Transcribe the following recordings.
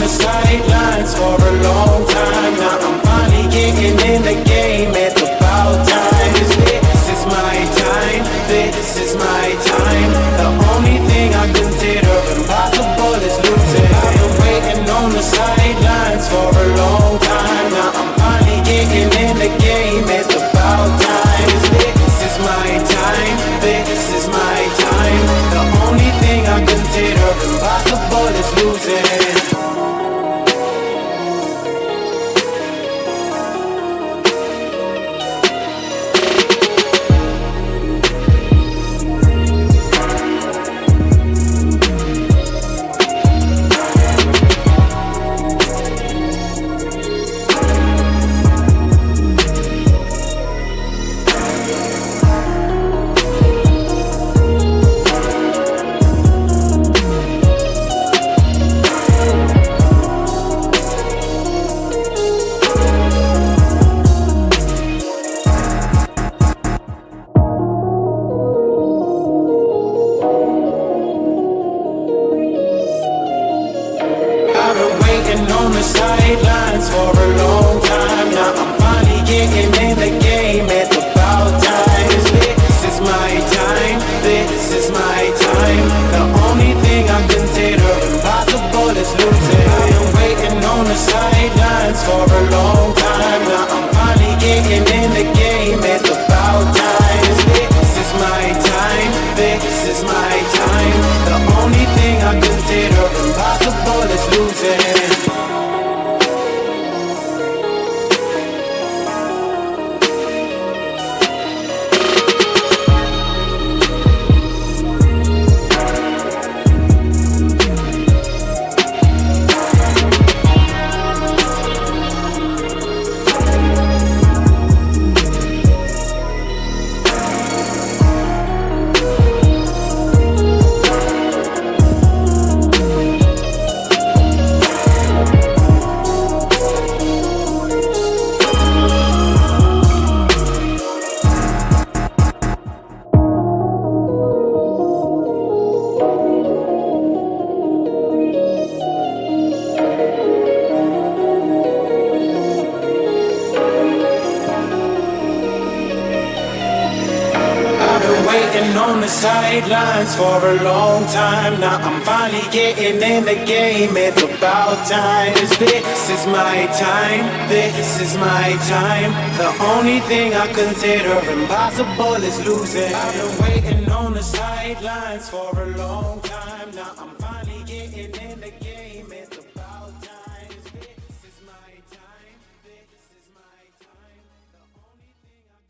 the sidelines for a long time. Now I'm finally getting in the game. It's about time. This is my time. This is my time. The only thing I consider impossible is losing. I've been waiting on the sidelines for a long time. Now I'm finally getting in the game. It's about time. This is my time. This is my time. The only thing I consider impossible is losing. On the sidelines for a long time. Now I'm finally getting in the game. It's about time. This is my time. This is my time. The only thing I consider impossible is losing. I've been waiting on the sidelines for a long time. Now I'm finally getting in the game. It's about time. This is my time. This is my time. The only thing I consider impossible is losing. On the sidelines for a long time. Now I'm finally getting in the game. It's about time. This is my time. This is my time. The only thing I consider impossible is losing. I've been waiting on the sidelines for a long time. Now I'm finally getting in the game. It's about time. This is my time. This is my time. The only thing I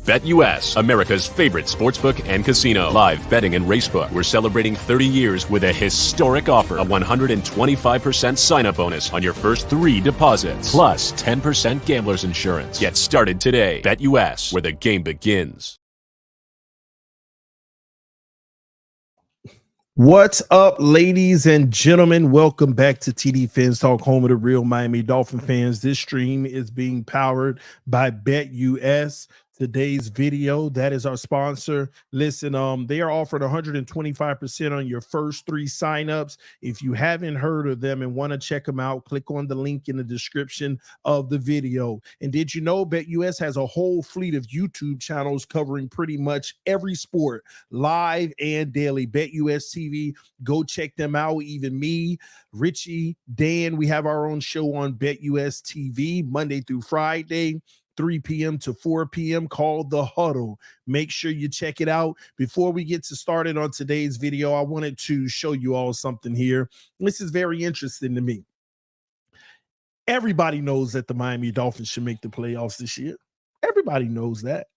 BetUS, America's favorite sportsbook and casino. Live betting and racebook. We're celebrating 30 years with a historic offer. A 125% sign-up bonus on your first 3 deposits. Plus 10% gambler's insurance. Get started today. BetUS, where the game begins. What's up, ladies and gentlemen? Welcome back to TD Fans Talk, home of the real Miami Dolphin fans. This stream is being powered by BetUS. Today's video, that is our sponsor. Listen, they are offering 125% on your first 3 signups. If you haven't heard of them and want to check them out, click on the link in the description of the video. And did you know BetUS has a whole fleet of YouTube channels covering pretty much every sport, live and daily? BetUS TV, go check them out. Even me, Richie, Dan, we have our own show on BetUS TV Monday through Friday, 3 p.m. to 4 p.m. called The Huddle. Make sure you check it out. Before we get started on today's video, I wanted to show you all something here. This is very interesting to me. Everybody knows that the Miami Dolphins should make the playoffs this year. Everybody knows that.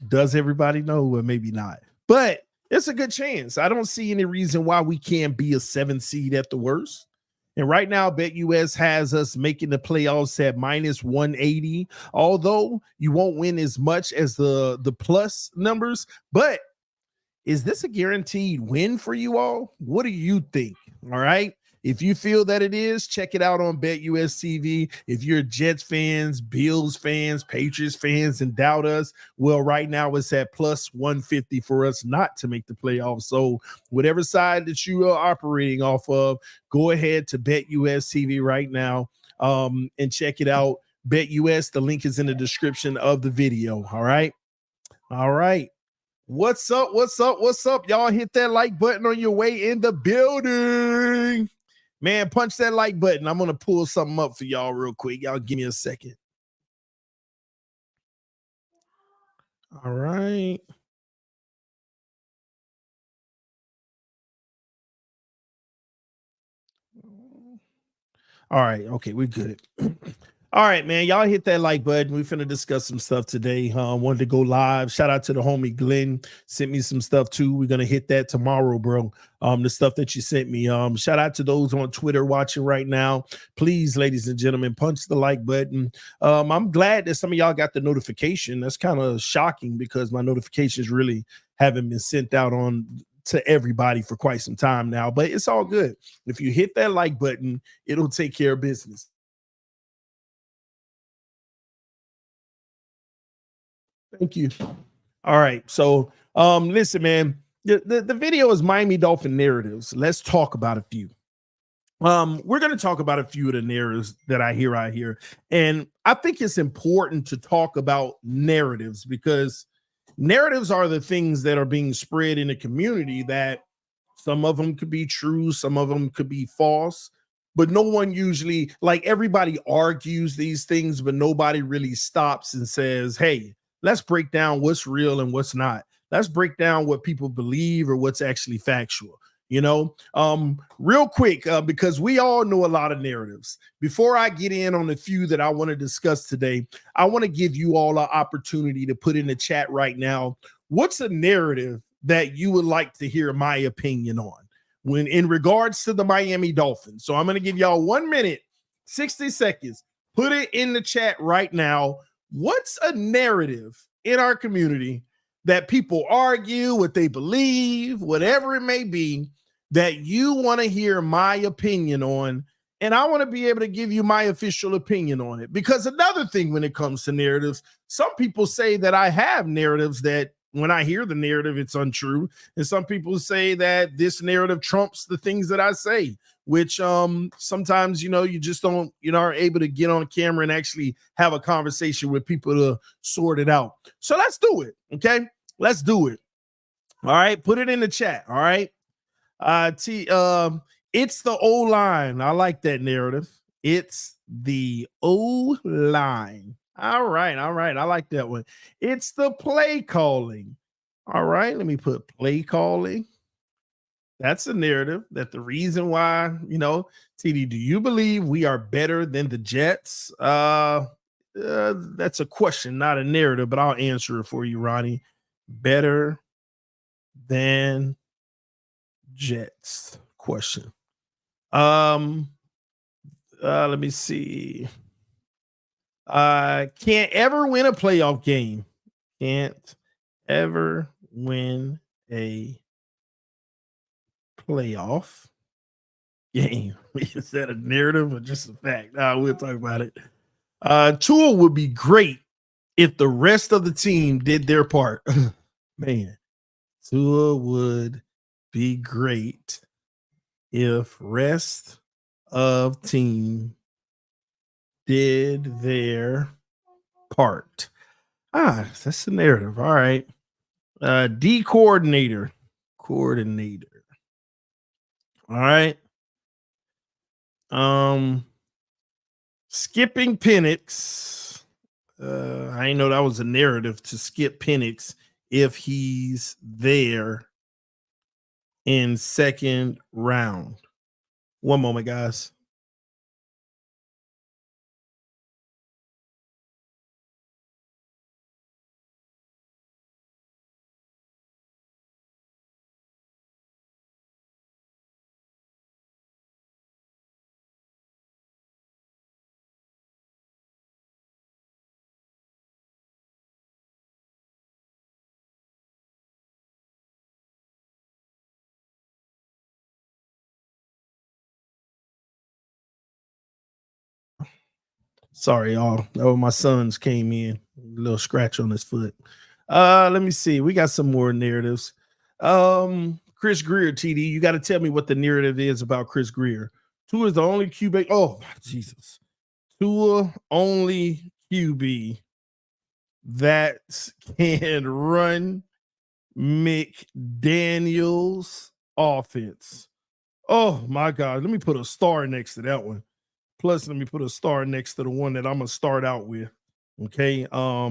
Does everybody know? Well, maybe not. But it's a good chance. I don't see any reason why we can't be a 7 seed at the worst. And right now, BetUS has us making the playoffs at minus 180, although you won't win as much as the plus numbers. But is this a guaranteed win for you all? What do you think? All right. If you feel that it is, check it out on BetUS TV. If you're Jets fans, Bills fans, Patriots fans, and doubt us, well, right now it's at plus 150 for us not to make the playoffs. So whatever side that you are operating off of, go ahead to BetUS TV right now and check it out. BetUS, the link is in the description of the video. All right. All right. What's up? What's up? What's up? Y'all hit that like button on your way in the building. Man, punch that like button. I'm going to pull something up for y'all real quick. Y'all give me a second. All right. All right. Okay, we're good. All right, man. Y'all hit that like button. We finna discuss some stuff today. Wanted to go live. Shout out to the homie Glenn. Sent me some stuff too. We're gonna hit that tomorrow, bro. The stuff that you sent me. Shout out to those on Twitter watching right now. Please, ladies and gentlemen, punch the like button. I'm glad that some of y'all got the notification. That's kind of shocking because my notifications really haven't been sent out on to everybody for quite some time now, but it's all good. If you hit that like button, it'll take care of business. Thank you. All right. So listen, man, the video is Miami Dolphin narratives. Let's talk about a few. We're going to talk about a few of the narratives that I hear out here. And I think it's important to talk about narratives because narratives are the things that are being spread in the community that some of them could be true, some of them could be false, but no one usually, like everybody argues these things, but nobody really stops and says, hey, let's break down what's real and what's not. Let's break down what people believe or what's actually factual. Real quick, because we all know a lot of narratives. Before I get in on the few that I want to discuss today, I want to give you all an opportunity to put in the chat right now. What's a narrative that you would like to hear my opinion on when in regards to the Miami Dolphins? So I'm going to give y'all 1 minute, 60 seconds. Put it in the chat right now. What's a narrative in our community that people argue, what they believe, whatever it may be, that you want to hear my opinion on? And I want to be able to give you my official opinion on it. Because another thing when it comes to narratives, some people say that I have narratives that when I hear the narrative, it's untrue. And some people say that this narrative trumps the things that I say, which sometimes, you just don't, are able to get on camera and actually have a conversation with people to sort it out. So let's do it. Okay. Let's do it. All right. Put it in the chat. All right. It's the O line. I like that narrative. It's the O line. All right. I like that one. It's the play calling. All right. Let me put play calling. That's a narrative that the reason why, TD, do you believe we are better than the Jets? That's a question, not a narrative, but I'll answer it for you, Ronnie. Better than Jets question. Let me see. Can't ever win a playoff game. Can't ever win a playoff game. Is that a narrative or just a fact? We'll talk about it. Tua would be great if the rest of the team did their part. Man, Tua would be great if rest of team did their part. That's the narrative. All right. D coordinator. Coordinator. All right. Skipping Penix. I didn't know that was a narrative to skip Penix if he's there in second round. One moment, guys. Sorry, y'all. Oh, my sons came in. A little scratch on his foot. Let me see. We got some more narratives. Chris Greer, TD, you got to tell me what the narrative is about Chris Greer. Tua is the only QB. Oh, Jesus. Tua only QB that can run McDaniel's offense. Oh my God. Let me put a star next to that one. Plus, let me put a star next to the one that I'm gonna start out with. Okay. I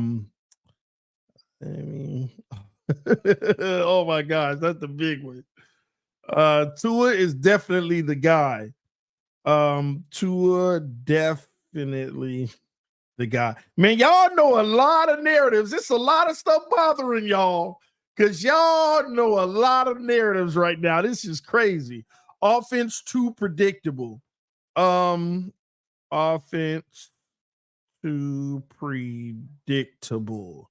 mean, oh my gosh, that's the big one. Tua is definitely the guy. Tua definitely the guy. Man, y'all know a lot of narratives. It's a lot of stuff bothering y'all because y'all know a lot of narratives right now. This is crazy. Offense too predictable. Offense too predictable.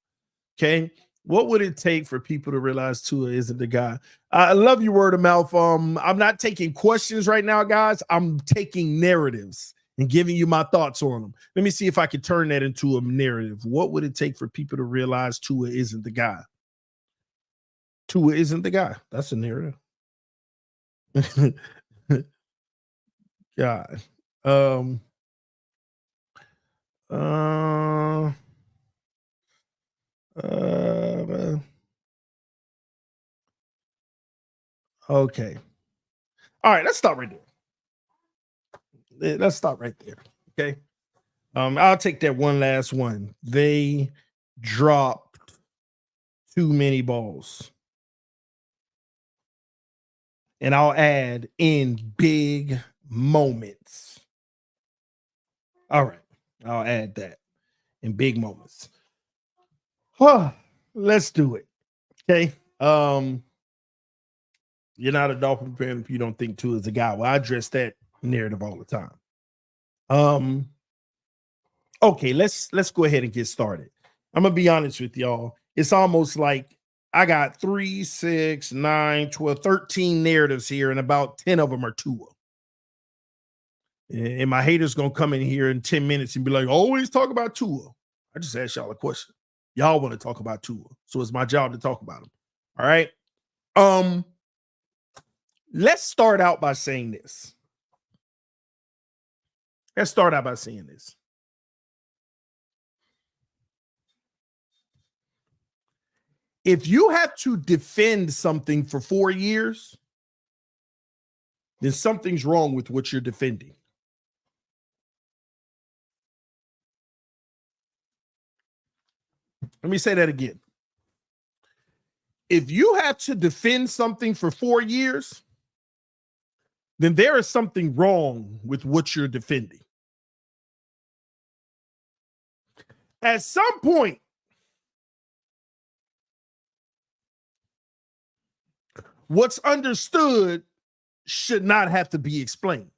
Okay. What would it take for people to realize Tua isn't the guy? I love you, word of mouth. I'm not taking questions right now, guys. I'm taking narratives and giving you my thoughts on them. Let me see if I can turn that into a narrative. What would it take for people to realize Tua isn't the guy? Tua isn't the guy. That's a narrative. God. Okay. All right, let's stop right there. Let's stop right there. Okay. I'll take that one last one. They dropped too many balls. And I'll add in big moments. All right. I'll add that in big moments. Let's do it. Okay. You're not a Dolphin fan if you don't think Tua is a guy. Well, I address that narrative all the time. Okay, let's go ahead and get started. I'm gonna be honest with y'all. It's almost like I got 3, 6, 9, 12, 13 narratives here, and about 10 of them are Tua. And my haters gonna come in here in 10 minutes and be like, always talk about Tua. I just asked y'all a question. Y'all want to talk about Tua, so it's my job to talk about him. All right. Let's start out by saying this. If you have to defend something for 4 years, then something's wrong with what you're defending. Let me say that again. If you have to defend something for 4 years, then there is something wrong with what you're defending. At some point, what's understood should not have to be explained.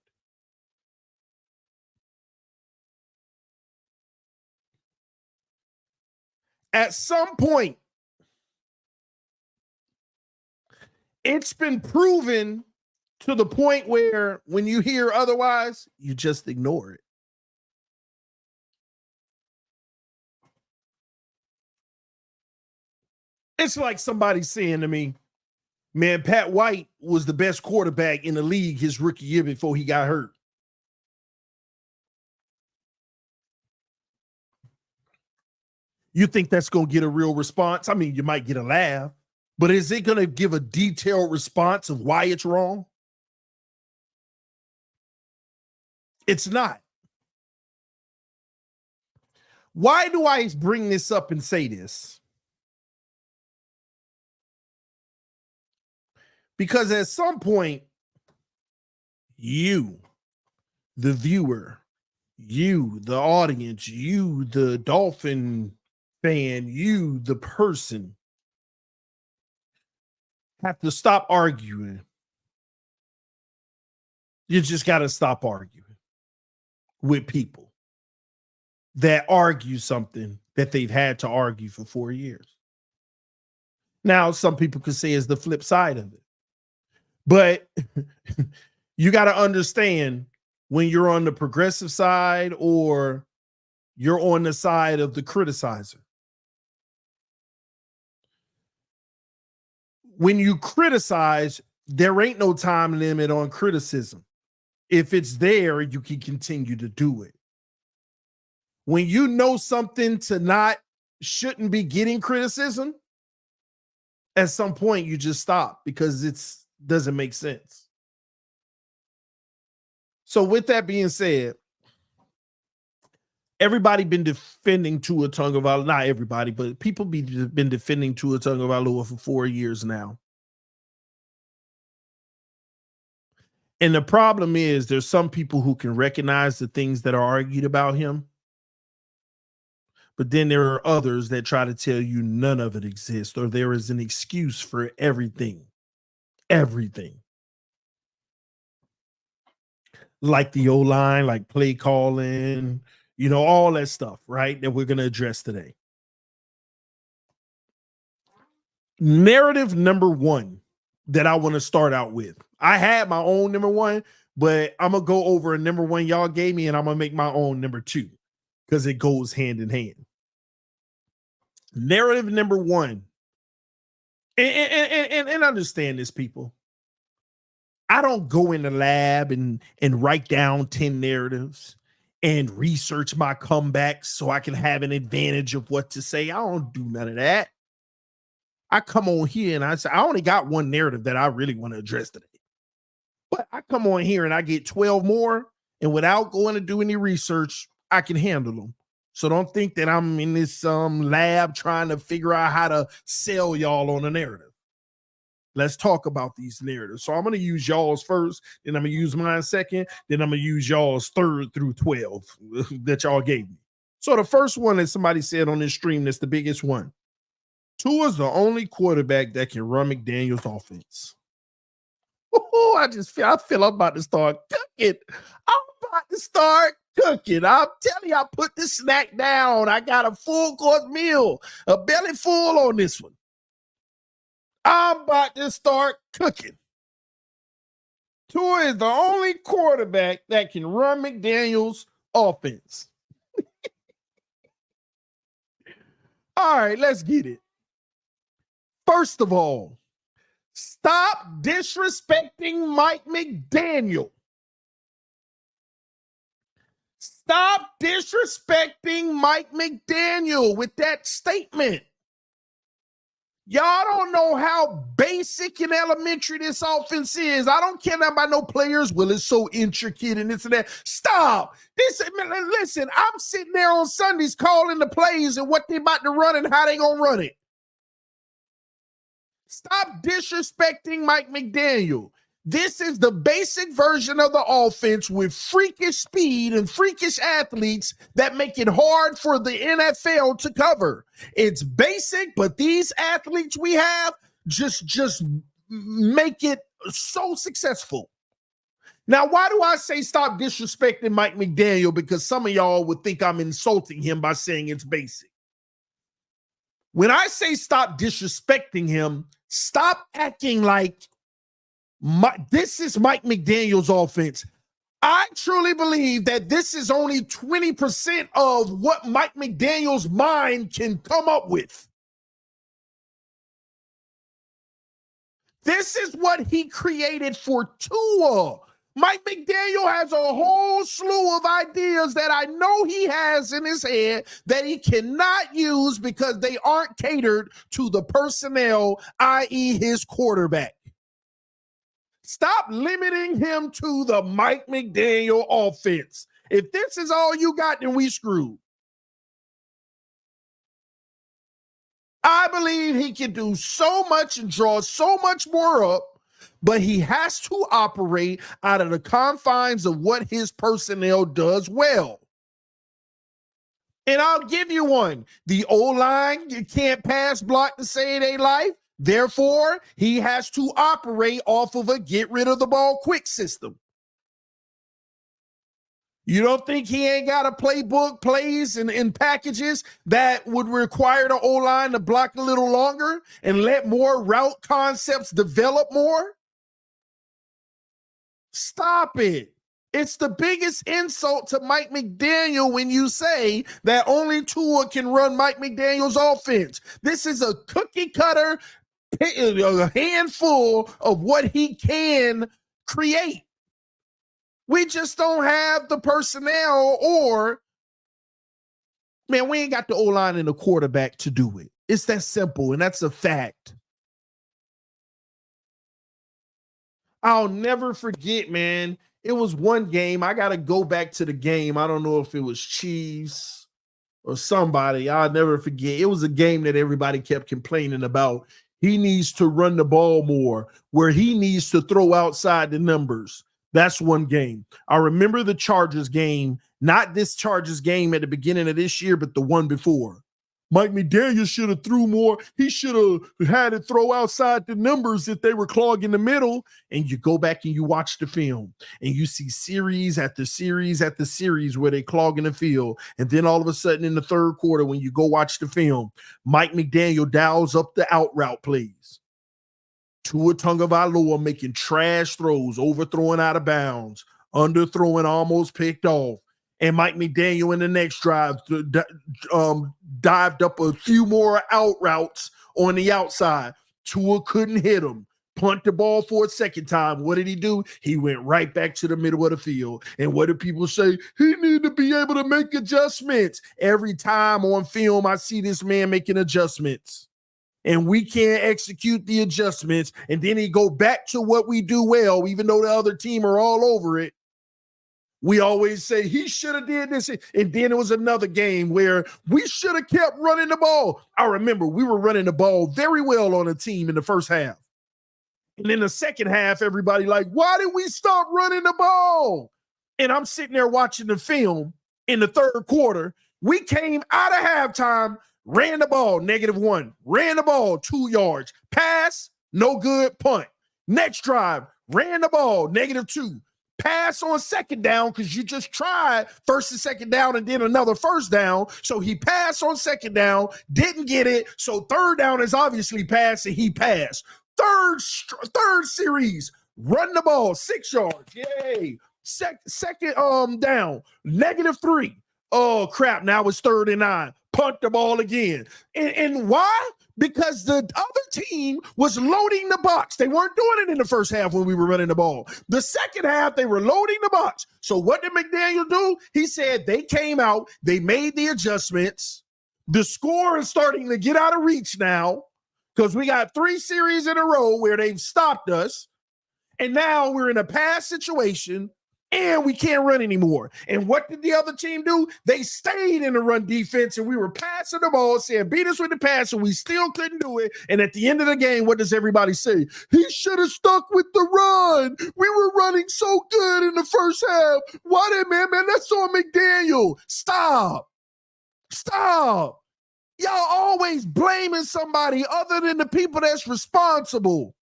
At some point, it's been proven to the point where when you hear otherwise, you just ignore it. It's like somebody saying to me, man, Pat White was the best quarterback in the league his rookie year before he got hurt. You think that's going to get a real response? I mean, you might get a laugh, but is it going to give a detailed response of why it's wrong? It's not. Why do I bring this up and say this? Because at some point, you, the viewer, you, the audience, you, the Dolphin fan, you, the person, have to stop arguing. You just got to stop arguing with people that argue something that they've had to argue for 4 years. Now, some people could say it's the flip side of it. But you got to understand when you're on the progressive side or you're on the side of the criticizer. When you criticize, there ain't no time limit on criticism. If it's there, you can continue to do it. When you know something shouldn't be getting criticism, at some point you just stop because it doesn't make sense. So with that being said, everybody been defending Tua Tagovailoa. Not everybody, but people been defending Tua Tagovailoa for 4 years now. And the problem is there's some people who can recognize the things that are argued about him. But then there are others that try to tell you none of it exists, or there is an excuse for everything. Everything. Like the O-line, like play calling, all that stuff, right? That we're going to address today. Narrative number one that I want to start out with. I had my own number one, but I'm going to go over a number one y'all gave me, and I'm going to make my own number two because it goes hand in hand. Narrative number one. And understand this, people. I don't go in the lab and write down 10 narratives and research my comebacks so I can have an advantage of what to say. I don't do none of that. I come on here and I say, I only got one narrative that I really want to address today. But I come on here and I get 12 more, and without going to do any research, I can handle them. So don't think that I'm in this lab trying to figure out how to sell y'all on a narrative. Let's talk about these narratives. So I'm going to use y'all's first, then I'm going to use mine second, then I'm going to use y'all's third through 12 that y'all gave me. So the first one that somebody said on this stream, that's the biggest one. Tua's the only quarterback that can run McDaniel's offense. Oh, I feel I'm about to start cooking. I'm about to start cooking. I'm telling you, I put this snack down. I got a full course meal, a belly full on this one. I'm about to start cooking. Tua is the only quarterback that can run McDaniel's offense. All right, let's get it. First of all, stop disrespecting Mike McDaniel. Stop disrespecting Mike McDaniel with that statement. Y'all don't know how basic and elementary this offense is. I don't care about no players. Well, it's so intricate and this and that. Stop. Listen, I'm sitting there on Sundays calling the plays and what they about to run and how they gonna run it. Stop disrespecting Mike McDaniel. This is the basic version of the offense with freakish speed and freakish athletes that make it hard for the NFL to cover. It's basic, but these athletes we have just make it so successful. Now, why do I say stop disrespecting Mike McDaniel? Because some of y'all would think I'm insulting him by saying it's basic. When I say stop disrespecting him, stop acting like this is Mike McDaniel's offense. I truly believe that this is only 20% of what Mike McDaniel's mind can come up with. This is what he created for Tua. Mike McDaniel has a whole slew of ideas that I know he has in his head that he cannot use because they aren't catered to the personnel, i.e. his quarterback. Stop limiting him to the Mike McDaniel offense. If this is all you got, then we screwed. I believe he can do so much and draw so much more up, but he has to operate out of the confines of what his personnel does well. And I'll give you one. The O-line, you can't pass block to save their life. Therefore, he has to operate off of a get rid of the ball quick system. You don't think he ain't got a playbook, plays, and packages that would require the O-line to block a little longer and let more route concepts develop more? Stop it. It's the biggest insult to Mike McDaniel when you say that only Tua can run Mike McDaniel's offense. This is a cookie cutter, a handful of what he can create. We just don't have the personnel, or, man, we ain't got the O-line and the quarterback to do it. It's that simple, and that's a fact. I'll never forget, man. It was one game. I got to go back to the game. I don't know if it was Chiefs or somebody. I'll never forget. It was a game that everybody kept complaining about. He needs to run the ball more, where he needs to throw outside the numbers. That's one game. I remember the Chargers game, not this Chargers game at the beginning of this year, but the one before. Mike McDaniel should have threw more. He should have had it throw outside the numbers if they were clogging the middle. And you go back and you watch the film and you see series after series after series where they clogging the field. And then all of a sudden in the third quarter, when you go watch the film, Mike McDaniel dials up the out route plays. Tua Tagovailoa making trash throws, overthrowing out of bounds, underthrowing, almost picked off. And Mike McDaniel in the next drive dived up a few more out routes on the outside. Tua couldn't hit him. Punt the ball for a second time. What did he do? He went right back to the middle of the field. And what do people say? He needed to be able to make adjustments. Every time on film, I see this man making adjustments. And we can't execute the adjustments. And then he go back to what we do well, even though the other team are all over it. We always say he should have did this. And then it was another game where we should have kept running the ball. I remember we were running the ball very well on a team in the first half. And in the second half, everybody like, why did we stop running the ball? And I'm sitting there watching the film in the third quarter. We came out of halftime, ran the ball, -1. Ran the ball, 2 yards. Pass, no good, punt. Next drive, ran the ball, -2. Pass on second down because you just tried first and second down and then another first down. So he passed on second down, didn't get it. So third down is obviously passed and he passed. Third series, run the ball, 6 yards. Yay. Second down, -3. Oh, crap. Now it's 3rd and 9. Punt the ball again. And why? Because the other team was loading the box. They weren't doing it in the first half when we were running the ball. The second half, they were loading the box. So what did McDaniel do? He said they came out, they made the adjustments. The score is starting to get out of reach now because we got 3 series in a row where they've stopped us. And now we're in a pass situation. And we can't run anymore. And what did the other team do? They stayed in the run defense, and we were passing the ball, saying, beat us with the pass, and we still couldn't do it. And at the end of the game, what does everybody say? He should have stuck with the run. We were running so good in the first half. Why did, man, that's on McDaniel. Stop. Y'all always blaming somebody other than the people that's responsible.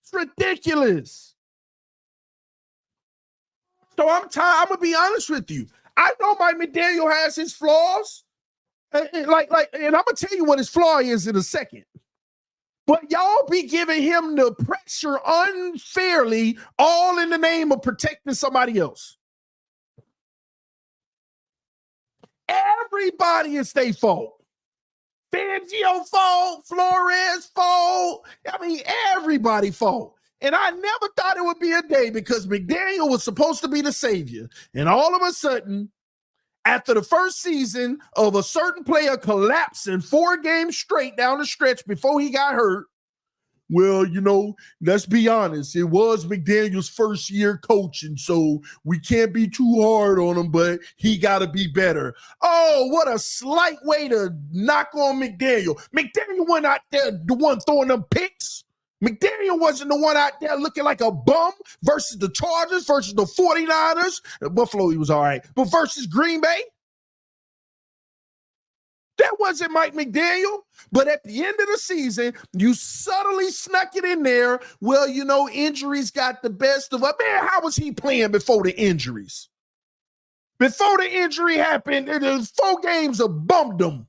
It's ridiculous. So I'm tired. I'm gonna be honest with you. I know Mike McDaniel has his flaws, and I'm gonna tell you what his flaw is in a second. But y'all be giving him the pressure unfairly, all in the name of protecting somebody else. Everybody is their fault. Fangio fault, Flores fault. I mean, everybody fault. And I never thought it would be a day because McDaniel was supposed to be the savior. And all of a sudden, after the first season of a certain player collapsing 4 games straight down the stretch before he got hurt, well, let's be honest. It was McDaniel's first year coaching, so we can't be too hard on him, but he got to be better. Oh, what a slight way to knock on McDaniel. McDaniel went out there, the one throwing them picks. McDaniel wasn't the one out there looking like a bum versus the Chargers, versus the 49ers. Buffalo, he was all right. But versus Green Bay, that wasn't Mike McDaniel. But at the end of the season, you subtly snuck it in there. Well, injuries got the best of us. Man, how was he playing before the injuries? Before the injury happened, there was 4 games of bummed him.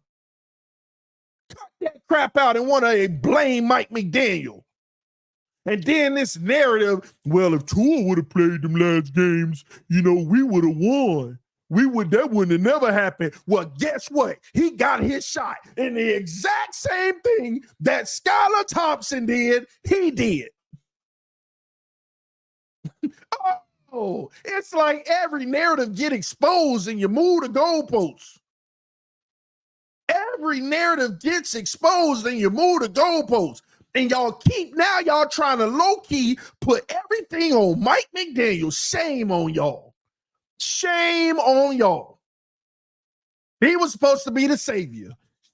Cut that crap out and want to blame Mike McDaniel. And then this narrative, well, if Tua would have played them last games, we would have won. That wouldn't have never happened. Well, guess what? He got his shot. And the exact same thing that Skylar Thompson did, he did. Oh, it's like every narrative get exposed and you move the goalposts. Every narrative gets exposed and you move the goalposts. And y'all trying to low-key put everything on Mike McDaniel. Shame on y'all. Shame on y'all. He was supposed to be the savior.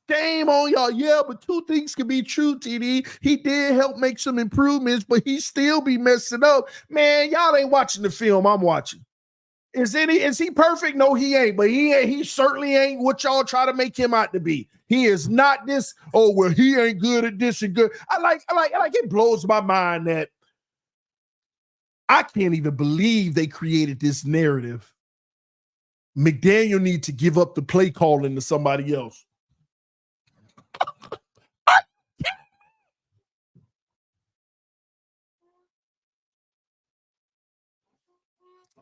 Shame on y'all. Yeah, but two things can be true, TD. He did help make some improvements, but he still be messing up. Man, y'all ain't watching the film I'm watching. Is he perfect? No, he ain't. But he certainly ain't what y'all try to make him out to be. He is not this. Oh, well, he ain't good at this and good. I like it blows my mind that I can't even believe they created this narrative. McDaniel need to give up the play calling to somebody else.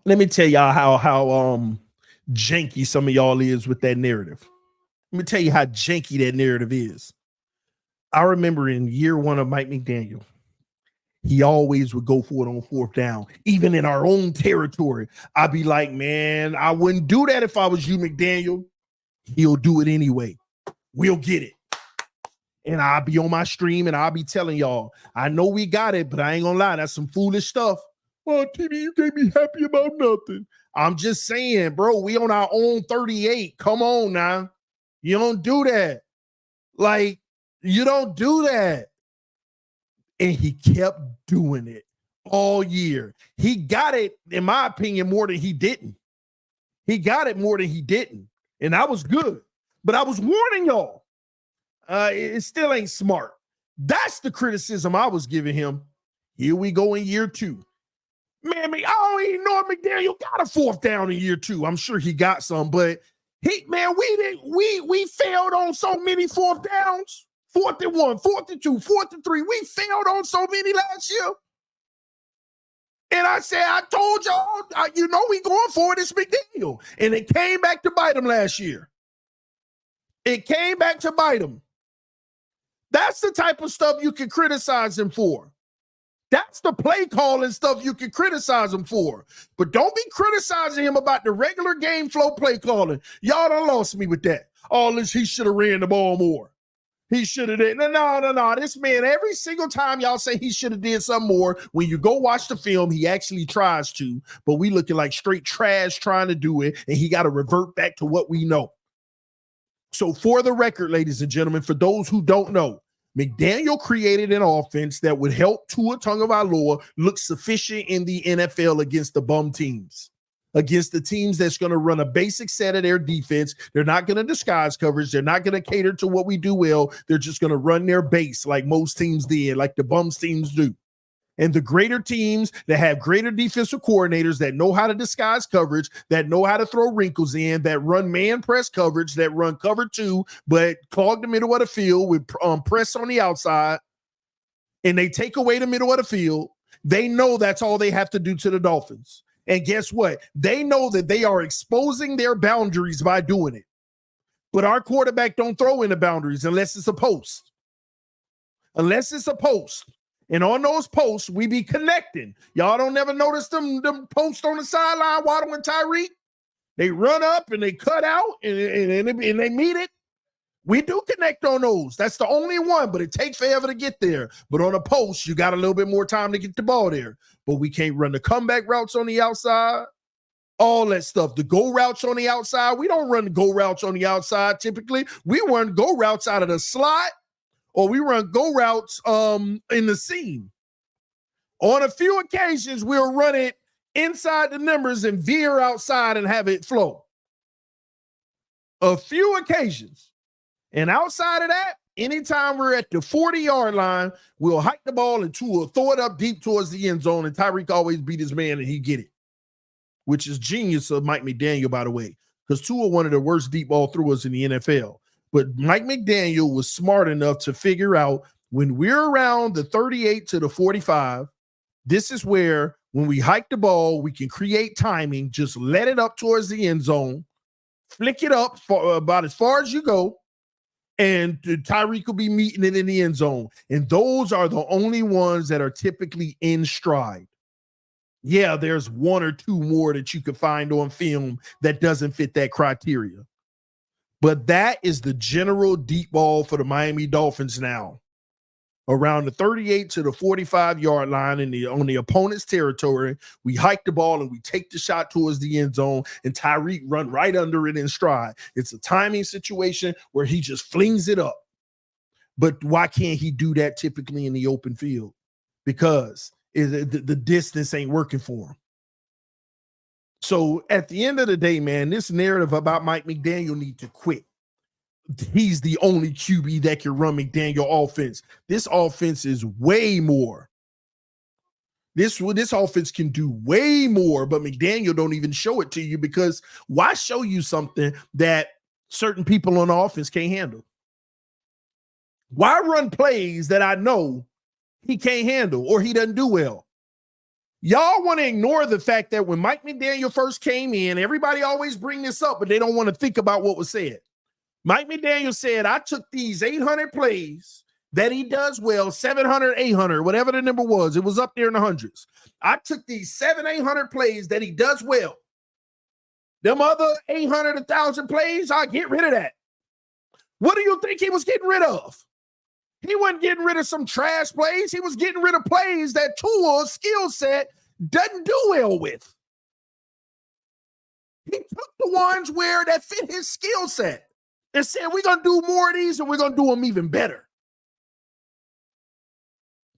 Let me tell y'all how janky some of y'all is with that narrative. Let me tell you how janky that narrative is. I remember in year one of Mike McDaniel, he always would go for it on fourth down, even in our own territory. I'd be like, man, I wouldn't do that if I was you, McDaniel. He'll do it anyway. We'll get it. And I'll be on my stream and I'll be telling y'all, I know we got it, but I ain't gonna lie, that's some foolish stuff. Well, TD, you can't be happy about nothing. I'm just saying, bro, we on our own 38. Come on now. You don't do that. Like, you don't do that. And he kept doing it all year. He got it, in my opinion, more than he didn't. He got it more than he didn't. And that was good. But I was warning y'all. It still ain't smart. That's the criticism I was giving him. Here we go in year two. Man, I don't even know if McDaniel got a fourth down in year two. I'm sure he got some, but we failed on so many fourth downs. 4th and 1, 4th and 2, 4th and 3. We failed on so many last year. And I said, I told y'all, we going for it. It's McDaniel. And it came back to bite him last year. It came back to bite him. That's the type of stuff you can criticize him for. That's the play calling stuff you can criticize him for. But don't be criticizing him about the regular game flow play calling. Y'all done lost me with that. All this, he should have ran the ball more. He should have did. No. This man, every single time y'all say he should have did something more, when you go watch the film, he actually tries to. But we looking like straight trash trying to do it, and he got to revert back to what we know. So for the record, ladies and gentlemen, for those who don't know, McDaniel created an offense that would help Tua Tagovailoa look sufficient in the NFL against the bum teams, against the teams that's going to run a basic set of their defense. They're not going to disguise coverage. They're not going to cater to what we do well. They're just going to run their base like most teams did, like the bums teams do. And the greater teams that have greater defensive coordinators that know how to disguise coverage, that know how to throw wrinkles in, that run man press coverage, that run cover two, but clog the middle of the field with press on the outside, and they take away the middle of the field, they know that's all they have to do to the Dolphins. And guess what? They know that they are exposing their boundaries by doing it. But our quarterback don't throw in the boundaries unless it's a post. Unless it's a post. And on those posts, we be connecting. Y'all don't never notice them posts on the sideline, Waddle and Tyreek? They run up and they cut out and they meet it. We do connect on those. That's the only one, but it takes forever to get there. But on a post, you got a little bit more time to get the ball there. But we can't run the comeback routes on the outside. All that stuff. The go routes on the outside. We don't run the go routes on the outside typically. We run go routes out of the slot, or we run go routes in the seam. On a few occasions, we'll run it inside the numbers and veer outside and have it flow. A few occasions. And outside of that, anytime we're at the 40-yard line, we'll hike the ball and Tua throw it up deep towards the end zone, and Tyreek always beat his man and he get it, which is genius of Mike McDaniel, by the way, because Tua one of the worst deep ball throwers in the NFL. But Mike McDaniel was smart enough to figure out When we're around the 38 to the 45, this is where when we hike the ball, we can create timing, just let it up towards the end zone, flick it up for about as far as you go, and Tyreek will be meeting it in the end zone. And those are the only ones that are typically in stride. Yeah, there's one or two more that you could find on film that doesn't fit that criteria. But that is the general deep ball for the Miami Dolphins now. Around the 38 to the 45-yard line on the opponent's territory, we hike the ball and we take the shot towards the end zone, and Tyreek run right under it in stride. It's a timing situation where he just flings it up. But why can't he do that typically in the open field? Because the distance ain't working for him. So at the end of the day, man, this narrative about Mike McDaniel need to quit. He's the only QB that can run McDaniel offense. This offense is way more. This offense can do way more, but McDaniel don't even show it to you, because why show you something that certain people on the offense can't handle? Why run plays that I know he can't handle or he doesn't do well? Y'all want to ignore the fact that when Mike McDaniel first came in, everybody always bring this up, but they don't want to think about what was said. Mike McDaniel said, I took these 800 plays that he does well, 700, 800, whatever the number was. It was up there in the hundreds. I took these 800 plays that he does well. Them other 800, 1,000 plays, I get rid of that. What do you think he was getting rid of? He wasn't getting rid of some trash plays. He was getting rid of plays that Tua's skill set doesn't do well with. He took the ones where that fit his skill set and said, we're going to do more of these and we're going to do them even better.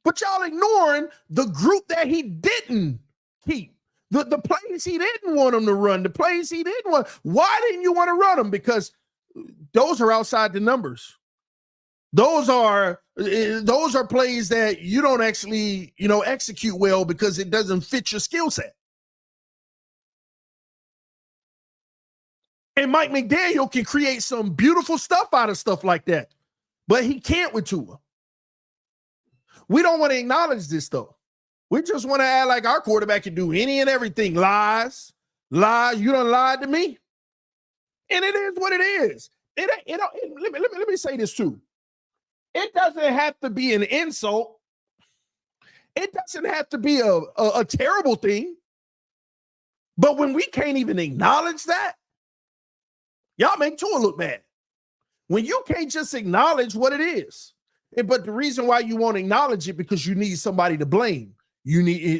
But y'all ignoring the group that he didn't keep. The plays he didn't want him to run, the plays he didn't want. Why didn't you want to run them? Because those are outside the numbers. Those are plays that you don't actually, execute well because it doesn't fit your skill set. And Mike McDaniel can create some beautiful stuff out of stuff like that, but he can't with Tua. We don't want to acknowledge this, though. We just want to act like our quarterback can do any and everything. Lies. You done lied to me. And it is what it is. Let me say this, too. It doesn't have to be an insult. It doesn't have to be a terrible thing. But when we can't even acknowledge that, y'all make Tua look bad. When you can't just acknowledge what it is. But the reason why you won't acknowledge it, because you need somebody to blame.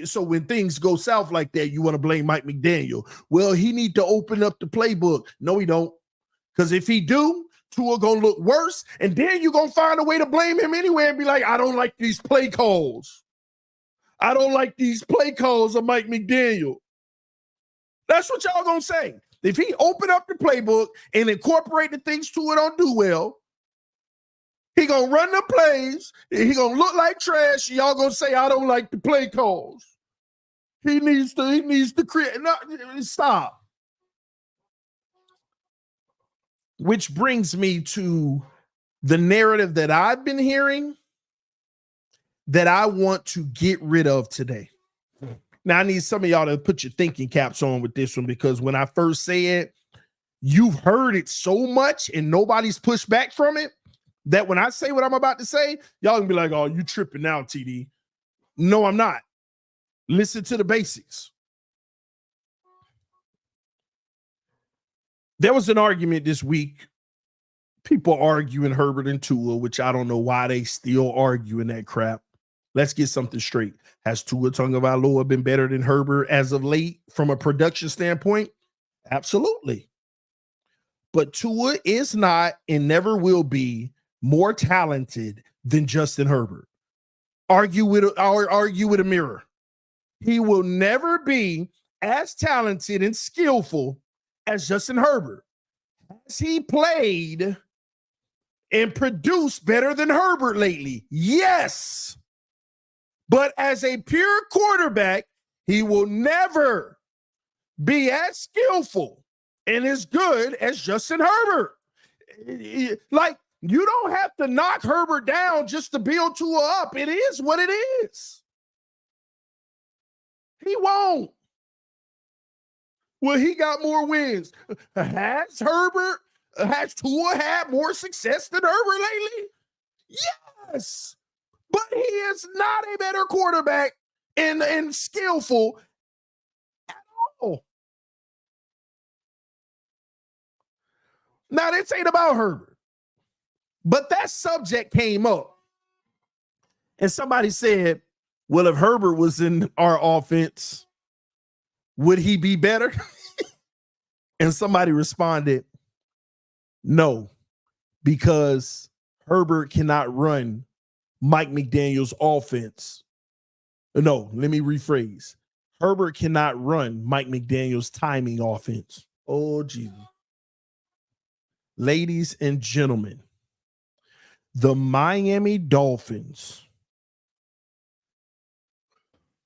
So when things go south like that, you want to blame Mike McDaniel. Well, he need to open up the playbook. No, he don't. Because if he do, Tua gonna look worse, and then you're gonna find a way to blame him anyway and be like, I don't like these play calls. I don't like these play calls of Mike McDaniel. That's what y'all gonna say. If he open up the playbook and incorporate the things Tua don't do well, he gonna run the plays, and he gonna look like trash. Y'all gonna say, I don't like the play calls. He needs to create. No, stop. Which brings me to the narrative that I've been hearing that I want to get rid of today. Now, I need some of y'all to put your thinking caps on with this one, because when I first say it, you've heard it so much and nobody's pushed back from it that when I say what I'm about to say, y'all gonna be like, oh, you tripping now, TD. No, I'm not. Listen to the basics. There was an argument this week. People arguing Herbert and Tua, which I don't know why they still arguing that crap. Let's get something straight. Has Tua Tagovailoa been better than Herbert as of late from a production standpoint? Absolutely. But Tua is not and never will be more talented than Justin Herbert. Argue with a mirror. He will never be as talented and skillful as Justin Herbert. Has he played and produced better than Herbert lately? Yes. But as a pure quarterback, he will never be as skillful and as good as Justin Herbert. Like, You don't have to knock Herbert down just to build Tua up. It is what it is. He won't. Well, he got more wins. Has Tua had more success than Herbert lately? Yes. But he is not a better quarterback and skillful at all. Now, this ain't about Herbert. But that subject came up. And somebody said, well, if Herbert was in our offense, would he be better? And somebody responded, no, because Herbert cannot run Mike McDaniel's offense. No, let me rephrase. Herbert cannot run Mike McDaniel's timing offense. Oh, Jesus. Ladies and gentlemen, the Miami Dolphins,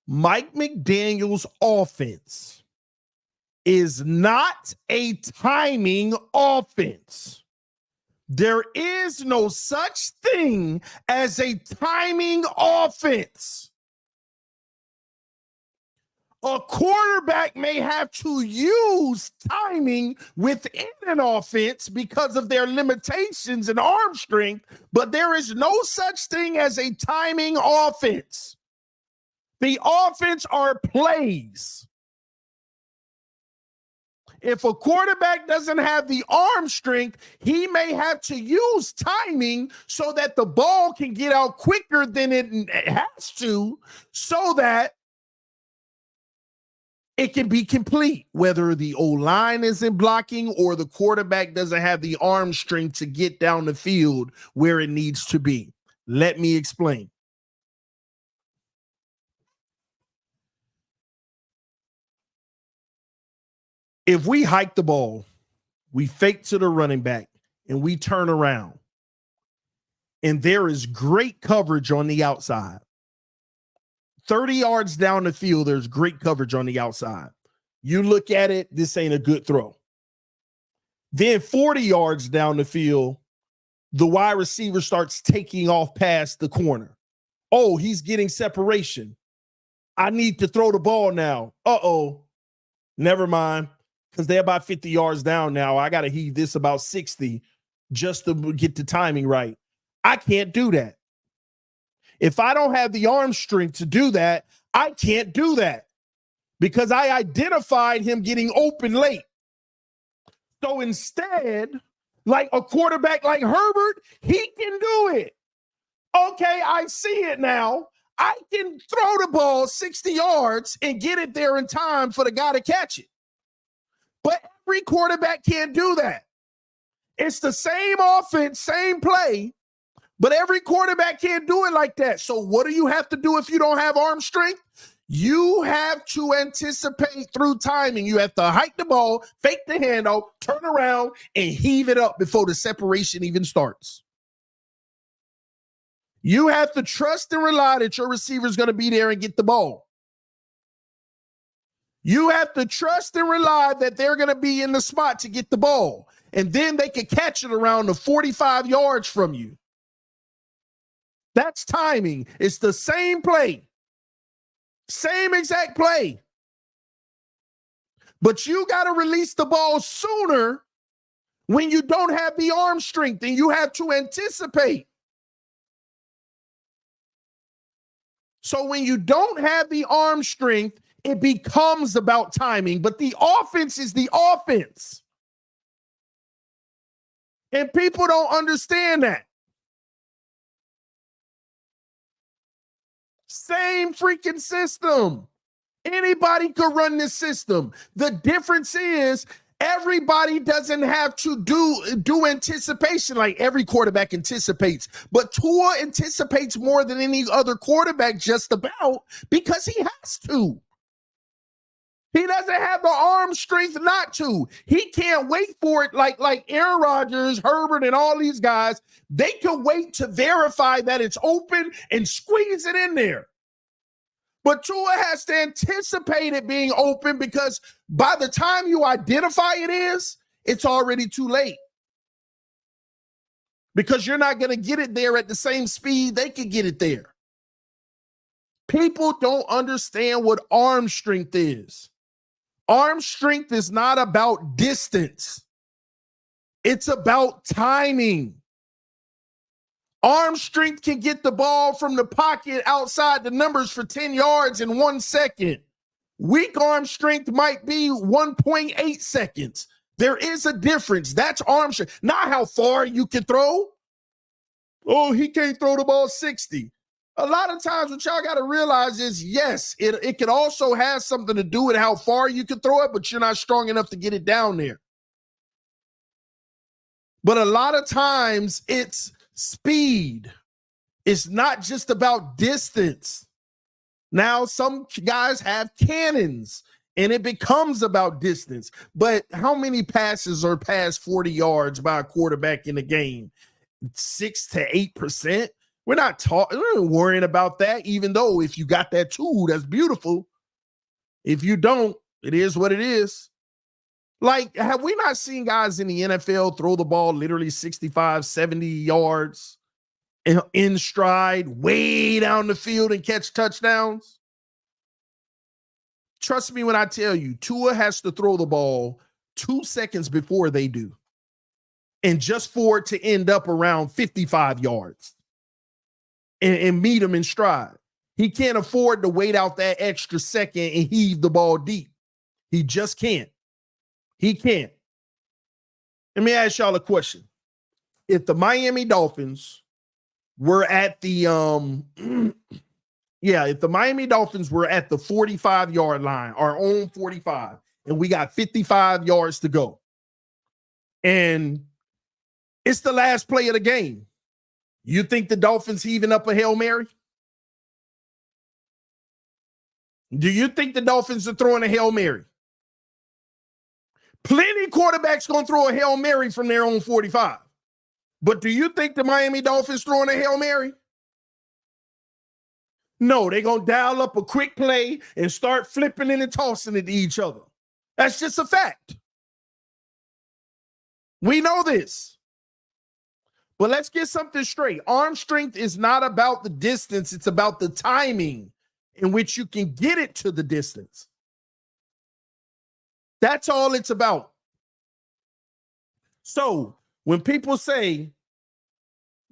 Mike McDaniel's offense is not a timing offense. There is no such thing as a timing offense. A quarterback may have to use timing within an offense because of their limitations and arm strength, but there is no such thing as a timing offense. The offense are plays. If a quarterback doesn't have the arm strength, he may have to use timing so that the ball can get out quicker than it has to, so that it can be complete, whether the O-line isn't blocking or the quarterback doesn't have the arm strength to get down the field where it needs to be. Let me explain. If we hike the ball, we fake to the running back, and we turn around, and there is great coverage on the outside. 30 yards down the field, there's great coverage on the outside. You look at it, this ain't a good throw. Then 40 yards down the field, the wide receiver starts taking off past the corner. Oh, he's getting separation. I need to throw the ball now. Uh-oh. Never mind, because they're about 50 yards down now. I got to heave this about 60 just to get the timing right. I can't do that. If I don't have the arm strength to do that, I can't do that because I identified him getting open late. So instead, like a quarterback like Herbert, he can do it. Okay, I see it now. I can throw the ball 60 yards and get it there in time for the guy to catch it. But every quarterback can't do that. It's the same offense, same play, but every quarterback can't do it like that. So what do you have to do if you don't have arm strength? You have to anticipate through timing. You have to hike the ball, fake the handoff, turn around, and heave it up before the separation even starts. You have to trust and rely that your receiver is going to be there and get the ball. You have to trust and rely that they're going to be in the spot to get the ball. And then they can catch it around the 45 yards from you. That's timing. It's the same play. Same exact play. But you got to release the ball sooner when you don't have the arm strength and you have to anticipate. So when you don't have the arm strength, it becomes about timing, but the offense is the offense. And people don't understand that. Same freaking system. Anybody could run this system. The difference is everybody doesn't have to do anticipation like every quarterback anticipates. But Tua anticipates more than any other quarterback just about because he has to. He doesn't have the arm strength not to. He can't wait for it like Aaron Rodgers, Herbert, and all these guys. They can wait to verify that it's open and squeeze it in there. But Tua has to anticipate it being open because by the time you identify it is, it's already too late. because you're not going to get it there at the same speed they could get it there. People don't understand what arm strength is. Arm strength is not about distance. It's about timing. Arm strength can get the ball from the pocket outside the numbers for 10 yards in 1 second. Weak arm strength might be 1.8 seconds. There is a difference. That's arm strength, not how far you can throw. Oh, he can't throw the ball 60. A lot of times what y'all got to realize is, yes, it can also have something to do with how far you can throw it, but you're not strong enough to get it down there. But a lot of times it's speed. It's not just about distance. Now, some guys have cannons, and it becomes about distance. But how many passes are past 40 yards by a quarterback in a game? 6 to 8%. We're not worrying about that, even though if you got that tool, that's beautiful. If you don't, it is what it is. Like, have we not seen guys in the NFL throw the ball literally 65, 70 yards in stride, way down the field and catch touchdowns? Trust me when I tell you, Tua has to throw the ball 2 seconds before they do, and just for it to end up around 55 yards and meet them in stride. He can't afford to wait out that extra second and heave the ball deep. He just can't. He can't. Let me ask y'all a question. If the Miami Dolphins were at the if the Miami Dolphins were at the 45-yard line, our own 45, and we got 55 yards to go, and it's the last play of the game, you think the Dolphins heaving up a Hail Mary? Do you think the Dolphins are throwing a Hail Mary? Plenty of quarterbacks going to throw a Hail Mary from their own 45. But do you think the Miami Dolphins throwing a Hail Mary? No, they're going to dial up a quick play and start flipping it and tossing it to each other. That's just a fact. We know this. But let's get something straight. Arm strength is not about the distance. It's about the timing in which you can get it to the distance. That's all it's about. So when people say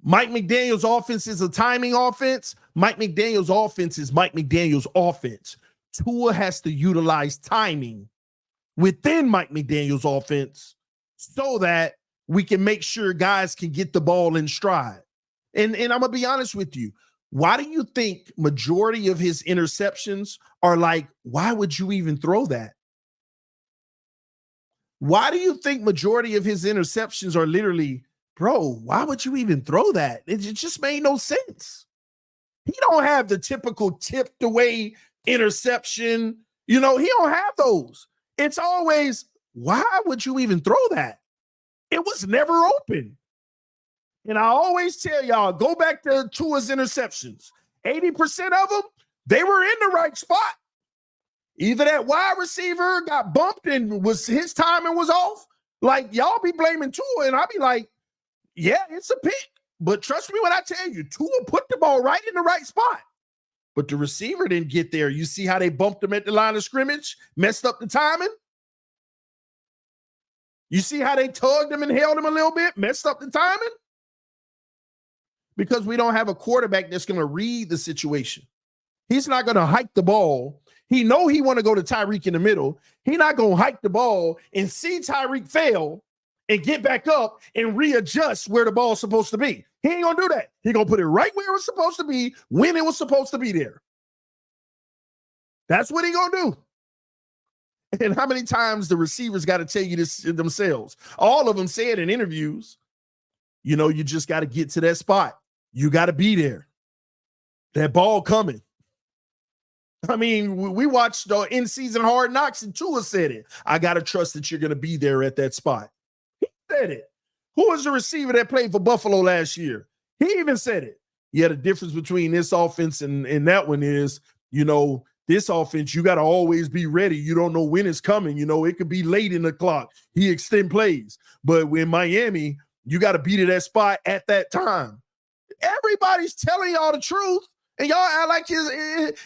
Mike McDaniel's offense is a timing offense, Mike McDaniel's offense is Mike McDaniel's offense. Tua has to utilize timing within Mike McDaniel's offense so that we can make sure guys can get the ball in stride. And I'm going to be honest with you. Why do you think majority of his interceptions are like, why would you even throw that? Why do you think majority of his interceptions are literally, bro, why would you even throw that? It just made no sense. He don't have the typical tipped away interception. He don't have those. It's always, why would you even throw that? It was never open. And I always tell y'all, go back to Tua's interceptions. 80% of them, they were in the right spot. Either that wide receiver got bumped and his timing was off. Like, y'all be blaming Tua, and I'll be like, yeah, it's a pick. But trust me when I tell you, Tua put the ball right in the right spot. But the receiver didn't get there. You see how they bumped him at the line of scrimmage, messed up the timing? You see how they tugged him and held him a little bit, messed up the timing? Because we don't have a quarterback that's going to read the situation. He's not going to hike the ball. He know he want to go to Tyreek in the middle. He not going to hike the ball and see Tyreek fail and get back up and readjust where the ball's supposed to be. He ain't going to do that. He going to put it right where it was supposed to be when it was supposed to be there. That's what he going to do. And how many times the receivers got to tell you this themselves? All of them say it in interviews. You just got to get to that spot. You got to be there. That ball coming. I mean, we watched the in-season Hard Knocks, and Tua said it. I got to trust that you're going to be there at that spot. He said it. Who was the receiver that played for Buffalo last year? He even said it. Yeah, the difference between this offense and that one is, this offense, you got to always be ready. You don't know when it's coming. It could be late in the clock. He extend plays. But in Miami, You got to be to that spot at that time. Everybody's telling y'all the truth. And y'all act like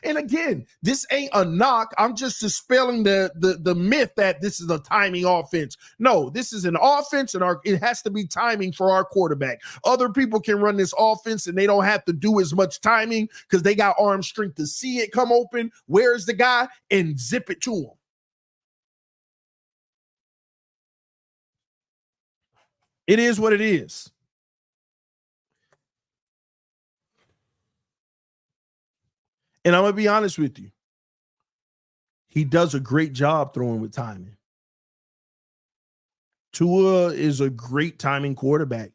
and again, this ain't a knock. I'm just dispelling the myth that this is a timing offense. No, this is an offense, and it has to be timing for our quarterback. Other people can run this offense, and they don't have to do as much timing because they got arm strength to see it come open. Where's the guy? And zip it to him. It is what it is. And I'm going to be honest with you. He does a great job throwing with timing. Tua is a great timing quarterback.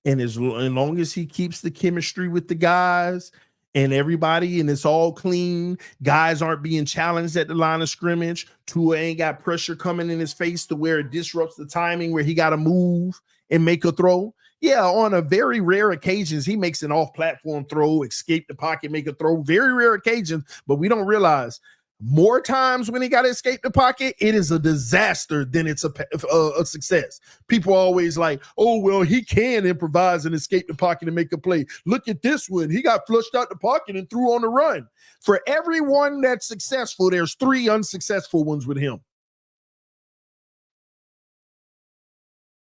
And as long as he keeps the chemistry with the guys and everybody, and it's all clean, guys aren't being challenged at the line of scrimmage, Tua ain't got pressure coming in his face to where it disrupts the timing, where he got to move and make a throw. Yeah, on a very rare occasions, he makes an off-platform throw, escape the pocket, make a throw. Very rare occasions, but we don't realize more times when he got to escape the pocket, it is a disaster than it's a success. People are always like, oh, well, he can improvise and escape the pocket and make a play. Look at this one. He got flushed out the pocket and threw on the run. For everyone that's successful, there's 3 unsuccessful ones with him.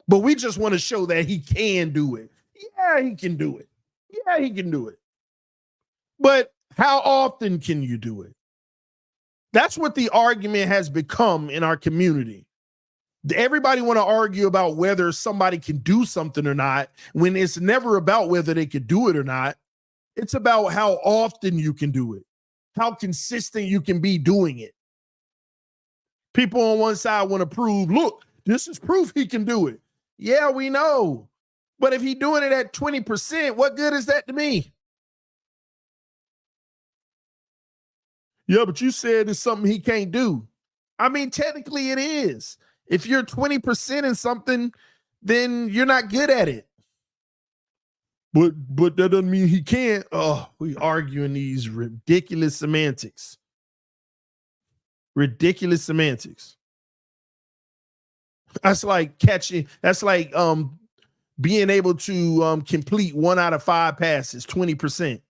But we just want to show that he can do it. Yeah, he can do it. Yeah, he can do it. But how often can you do it? That's what the argument has become in our community. Everybody want to argue about whether somebody can do something or not, when it's never about whether they could do it or not. It's about how often you can do it, how consistent you can be doing it. People on one side want to prove, look, this is proof he can do it. Yeah, we know. But if he's doing it at 20%, what good is that to me? Yeah, but you said it's something he can't do. I mean, technically it is. If you're 20% in something, then you're not good at it. But that doesn't mean he can't. Oh, we arguing these ridiculous semantics. Ridiculous semantics. That's like being able to complete 1 out of 5 passes, 20%.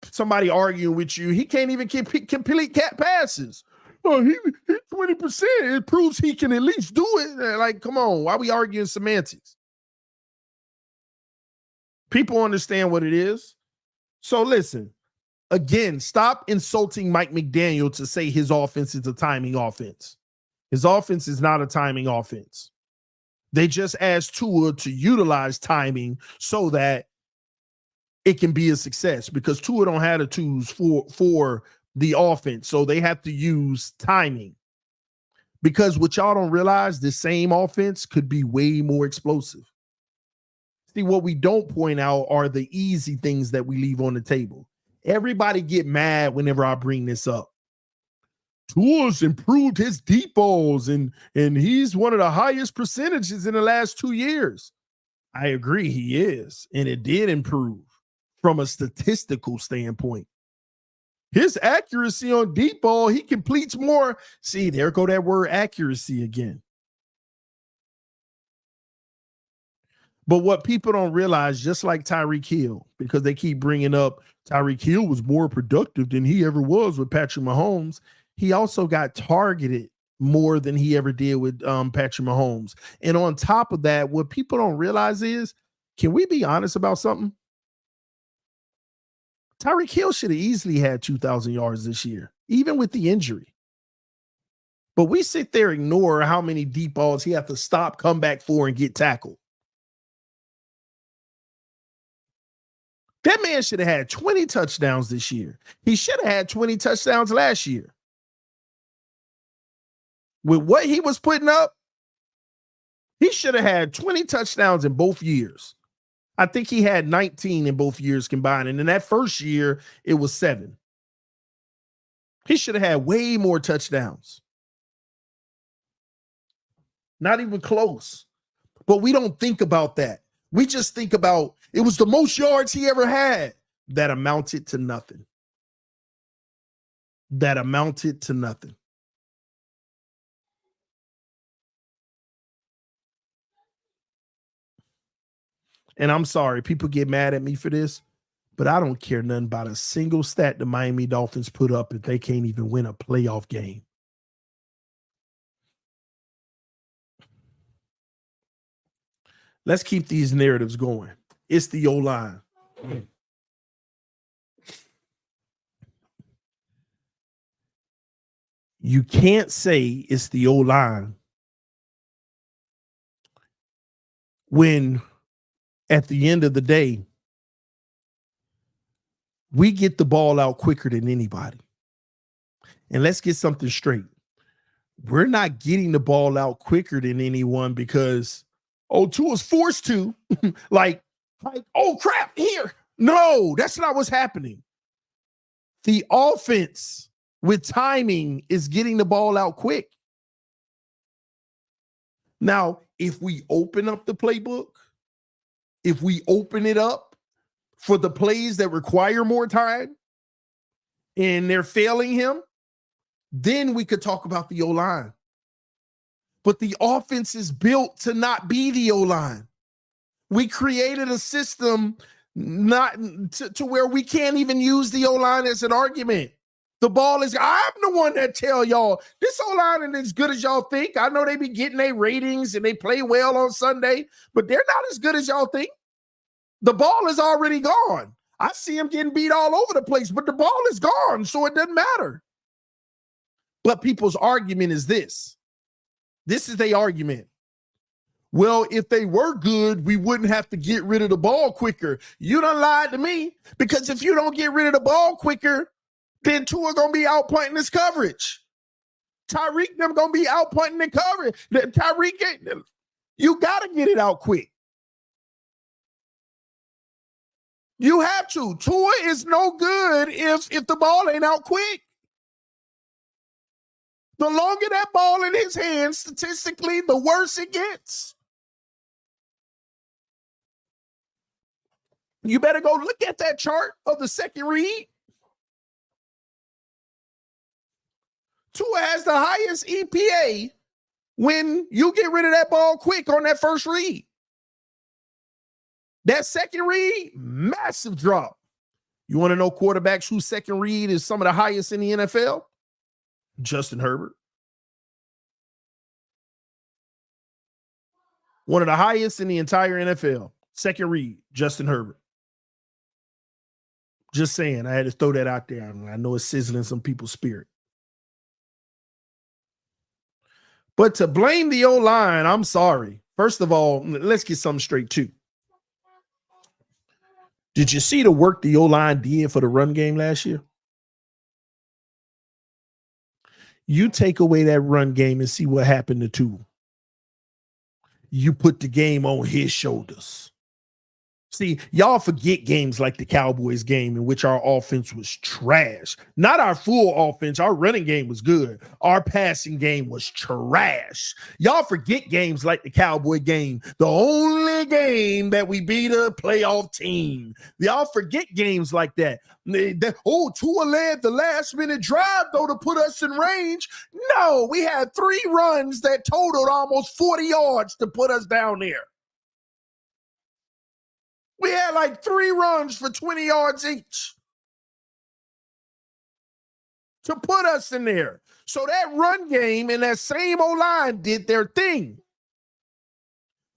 Somebody arguing with you, he can't even complete cat passes. Oh, he 20%. It proves he can at least do it. Like, come on, why are we arguing semantics? People understand what it is. So listen, again, stop insulting Mike McDaniel to say his offense is a timing offense. His offense is not a timing offense. They just asked Tua to utilize timing so that it can be a success, because Tua don't have the tools for the offense. So they have to use timing. Because what y'all don't realize, the same offense could be way more explosive. See, what we don't point out are the easy things that we leave on the table. Everybody get mad whenever I bring this up. Tua's improved his deep balls, and he's one of the highest percentages in the last 2 years. I agree, he is, and it did improve from a statistical standpoint. His accuracy on deep ball, he completes more. See, there go that word accuracy again. But what people don't realize, just like Tyreek Hill, because they keep bringing up Tyreek Hill was more productive than he ever was with Patrick Mahomes, he also got targeted more than he ever did with Patrick Mahomes. And on top of that, what people don't realize is, can we be honest about something? Tyreek Hill should have easily had 2,000 yards this year, even with the injury. But we sit there and ignore how many deep balls he had to stop, come back for, and get tackled. That man should have had 20 touchdowns this year. He should have had 20 touchdowns last year. With what he was putting up, he should have had 20 touchdowns in both years. I think he had 19 in both years combined. And in that first year, it was 7. He should have had way more touchdowns. Not even close. But we don't think about that. We just think about it was the most yards he ever had. That amounted to nothing. That amounted to nothing. And I'm sorry, people get mad at me for this, but I don't care nothing about a single stat the Miami Dolphins put up if they can't even win a playoff game. Let's keep these narratives going. It's the O-line. You can't say it's the O-line when at the end of the day, we get the ball out quicker than anybody. And let's get something straight. We're not getting the ball out quicker than anyone because, Tua's forced to. like, oh, crap, here. No, that's not what's happening. The offense with timing is getting the ball out quick. Now, if we open up the playbook, if we open it up for the plays that require more time and they're failing him, then we could talk about the O-line. But the offense is built to not be the O-line. We created a system not to where we can't even use the O-line as an argument. The ball is, I'm the one that tell y'all, this O-line ain't as good as y'all think. I know they be getting their ratings and they play well on Sunday, but they're not as good as y'all think. The ball is already gone. I see them getting beat all over the place, but the ball is gone, so it doesn't matter. But people's argument is this. This is their argument. Well, if they were good, we wouldn't have to get rid of the ball quicker. You done lied to me, because if you don't get rid of the ball quicker, then Tua gonna be outpunting his coverage. Tyreek them gonna be outpunting the coverage. Tyreek, you gotta get it out quick. You have to. Tua is no good if the ball ain't out quick. The longer that ball in his hands, statistically, the worse it gets. You better go look at that chart of the second read. Tua has the highest EPA when you get rid of that ball quick on that first read. That second read, massive drop. You want to know quarterbacks whose second read is some of the highest in the NFL? Justin Herbert. One of the highest in the entire NFL. Second read, Justin Herbert. Just saying, I had to throw that out there. I know it's sizzling some people's spirit. But to blame the O-line, I'm sorry. First of all, let's get something straight too. Did you see the work the O-line did for the run game last year? You take away that run game and see what happened to Tua. You put the game on his shoulders. See, y'all forget games like the Cowboys game in which our offense was trash. Not our full offense. Our running game was good. Our passing game was trash. Y'all forget games like the Cowboy game, the only game that we beat a playoff team. Y'all forget games like that. Tua led the last minute drive, though, to put us in range. No, we had 3 runs that totaled almost 40 yards to put us down there. We had like 3 runs for 20 yards each to put us in there. So that run game and that same O-line did their thing.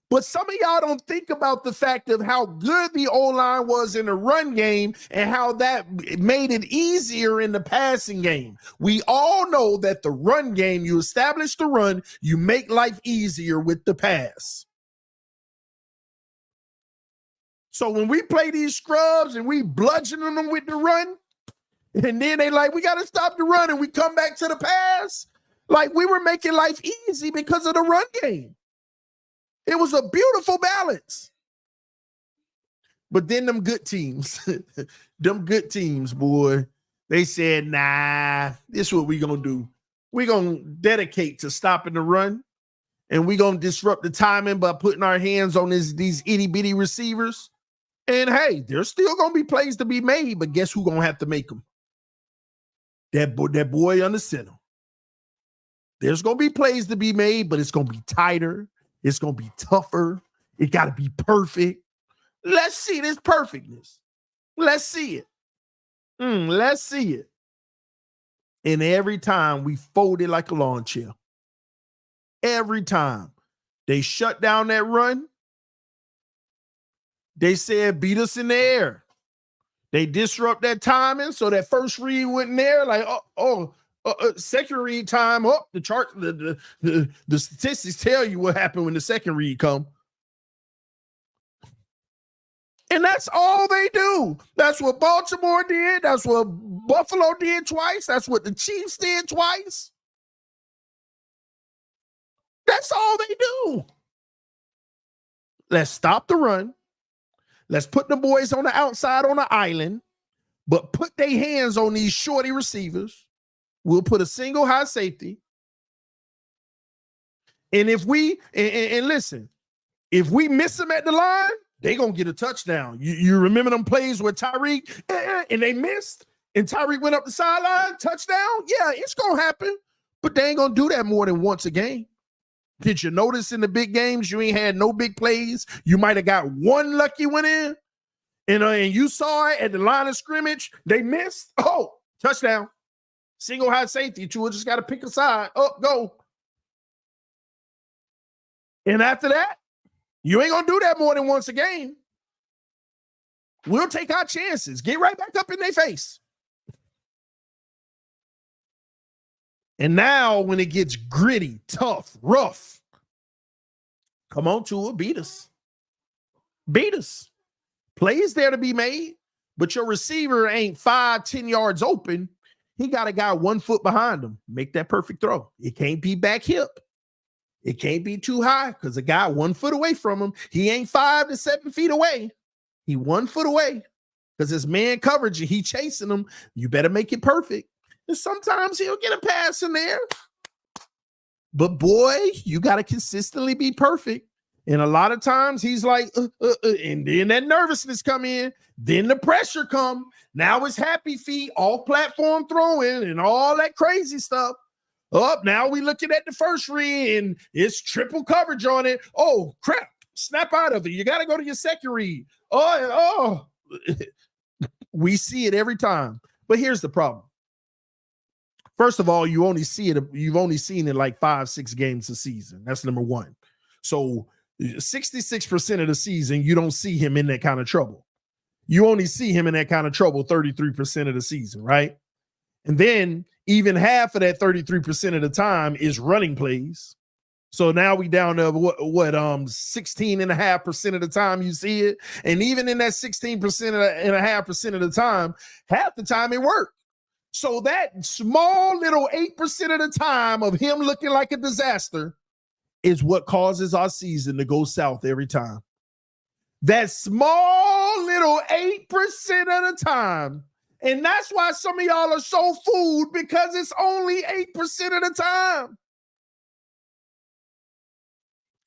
But some of y'all don't think about the fact of how good the O-line was in the run game and how that made it easier in the passing game. We all know that the run game, you establish the run, you make life easier with the pass. So when we play these scrubs and we bludgeoning them with the run, and then they like, we got to stop the run, and we come back to the pass, like we were making life easy because of the run game. It was a beautiful balance. But then them good teams, boy, they said, nah, this is what we going to do. We're going to dedicate to stopping the run, and we're going to disrupt the timing by putting our hands on these itty-bitty receivers. And hey, there's still going to be plays to be made, but guess who's going to have to make them? That boy under center. There's going to be plays to be made, but it's going to be tighter. It's going to be tougher. It got to be perfect. Let's see this perfectness. Let's see it. Let's see it. And every time we folded like a lawn chair. Every time they shut down that run, they said beat us in the air. They disrupt that timing, so that first read went there. Like, second read time. Oh, the chart, the statistics tell you what happened when the second read come. And that's all they do. That's what Baltimore did. That's what Buffalo did twice. That's what the Chiefs did twice. That's all they do. Let's stop the run. Let's put the boys on the outside on the island, but put their hands on these shorty receivers. We'll put a single high safety. And if we, and listen, if we miss them at the line, they're going to get a touchdown. You remember them plays where Tyreek, and they missed, and Tyreek went up the sideline, touchdown? Yeah, it's going to happen, but they ain't going to do that more than once a game. Did you notice in the big games you ain't had no big plays? You might have got one lucky one in, and you saw it at the line of scrimmage. They missed. Oh, touchdown. Single high safety. Tua just got to pick a side. Up, go. And after that, you ain't going to do that more than once a game. We'll take our chances. Get right back up in their face. And now when it gets gritty, tough, rough, come on, Tua, beat us. Beat us. Plays there to be made, but your receiver ain't 5-10 yards open. He got a guy 1 foot behind him. Make that perfect throw. It can't be back hip. It can't be too high because a guy 1 foot away from him. He ain't 5 to 7 feet away. He 1 foot away because his man coverage, he chasing him. You better make it perfect. And sometimes he'll get a pass in there. But boy, you got to consistently be perfect. And a lot of times he's like, and then that nervousness come in. Then the pressure come. Now it's happy feet, off platform throwing and all that crazy stuff. Up now we looking at the first read and it's triple coverage on it. Oh, crap. Snap out of it. You got to go to your second read. Oh. We see it every time. But here's the problem. First of all, you've only seen it like 5-6 games a season. That's number one. So 66% of the season, you don't see him in that kind of trouble. You only see him in that kind of trouble 33% of the season, right? And then even half of that 33% of the time is running plays. So now we down to what 16.5% of the time you see it. And even in that 16.5% of the time, half the time it worked. So that small little 8% of the time of him looking like a disaster is what causes our season to go south every time. That small little 8% of the time. And that's why some of y'all are so fooled, because it's only 8% of the time.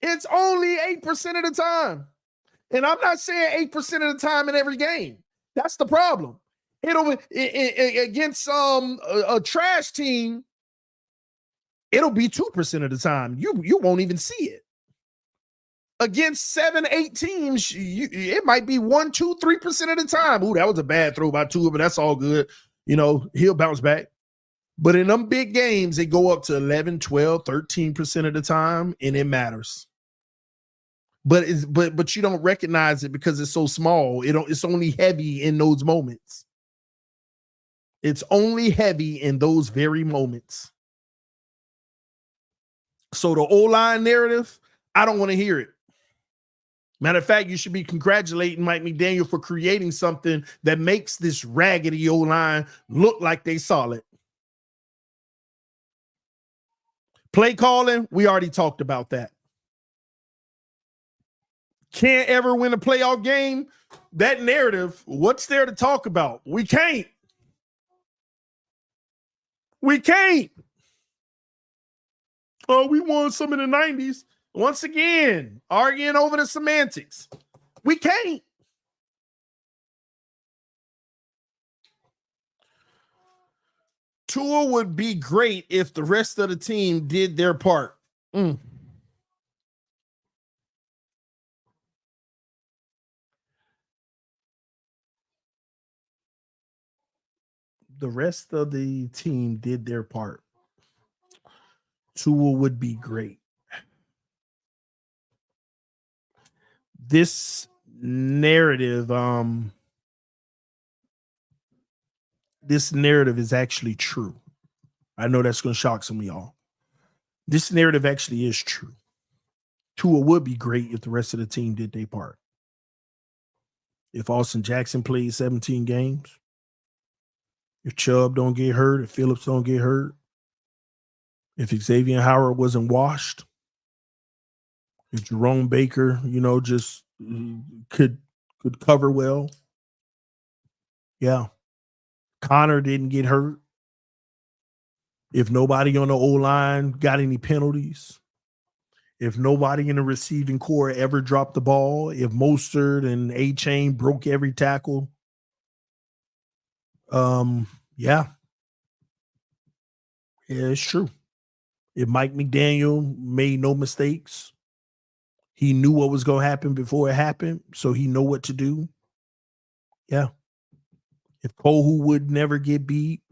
It's only 8% of the time. And I'm not saying 8% of the time in every game. That's the problem. It'll against a trash team, it'll be 2% of the time. You won't even see it. Against 7-8 teams, it might be 1, 2, 3% of the time. Ooh, that was a bad throw by Tua, but that's all good. He'll bounce back. But in them big games, they go up to 11, 12, 13% of the time, and it matters. But you don't recognize it because it's so small. It's only heavy in those moments. It's only heavy in those very moments. So the O-line narrative, I don't want to hear it. Matter of fact, you should be congratulating Mike McDaniel for creating something that makes this raggedy O-line look like they solid. Play calling, we already talked about that. Can't ever win a playoff game. That narrative, what's there to talk about? We can't. We can't. Oh, we won some in the 90s. Once again, arguing over the semantics. We can't. Tua would be great if the rest of the team did their part. the rest of the team did their part, Tua would be great. This narrative, this narrative is actually true. I know that's going to shock some of y'all. This narrative actually is true. Tua would be great if the rest of the team did their part. If Austin Jackson played 17 games, if Chubb don't get hurt, if Phillips don't get hurt, if Xavier Howard wasn't washed, if Jerome Baker, just could cover well. Yeah. Connor didn't get hurt. If nobody on the O-line got any penalties, if nobody in the receiving core ever dropped the ball, if Mostert and A-Chain broke every tackle, yeah, it's true. If Mike McDaniel made no mistakes, he knew what was going to happen before it happened, so he know what to do. Yeah. If Kohu would never get beat,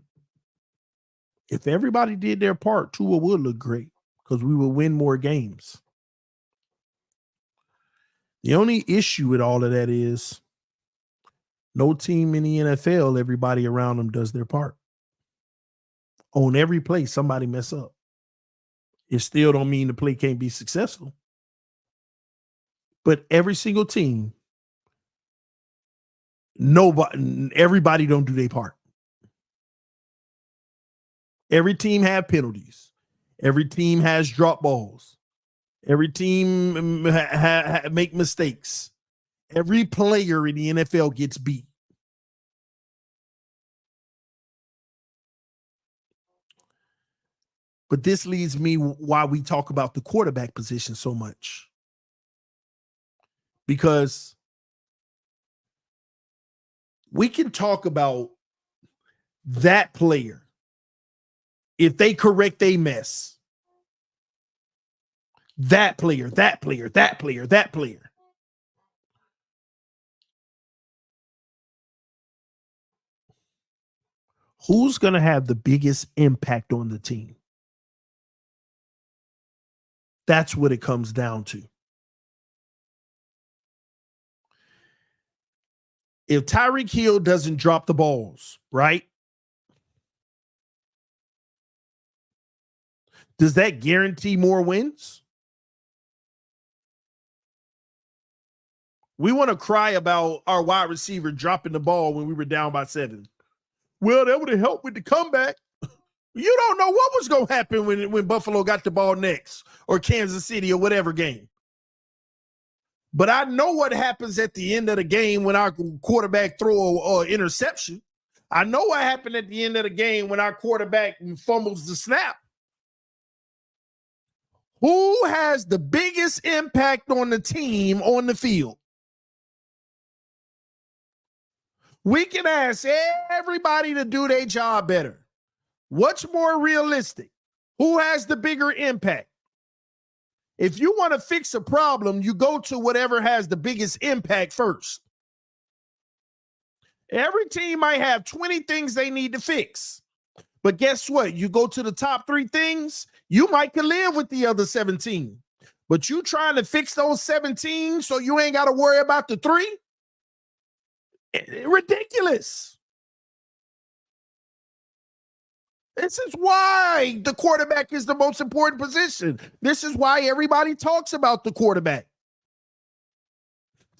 if everybody did their part, Tua would look great because we would win more games. The only issue with all of that is no team in the NFL, everybody around them does their part. On every play, somebody mess up. It still don't mean the play can't be successful. But every single team, everybody don't do their part. Every team have penalties. Every team has drop balls. Every team make mistakes. Every player in the NFL gets beat. But this leads me why we talk about the quarterback position so much. Because we can talk about that player if they correct a mess. That player. Who's going to have the biggest impact on the team? That's what it comes down to. If Tyreek Hill doesn't drop the balls, right? Does that guarantee more wins? We want to cry about our wide receiver dropping the ball when we were down by 7. Well, that would have helped with the comeback. You don't know what was going to happen when Buffalo got the ball next, or Kansas City, or whatever game. But I know what happens at the end of the game when our quarterback throw an interception. I know what happened at the end of the game when our quarterback fumbles the snap. Who has the biggest impact on the team on the field? We can ask everybody to do their job better. What's more realistic? Who has the bigger impact? If you want to fix a problem, you go to whatever has the biggest impact first. Every team might have 20 things they need to fix. But guess what? You go to the top 3 things, you might can live with the other 17. But you trying to fix those 17 so you ain't got to worry about the 3? Ridiculous. This is why the quarterback is the most important position. This is why everybody talks about the quarterback.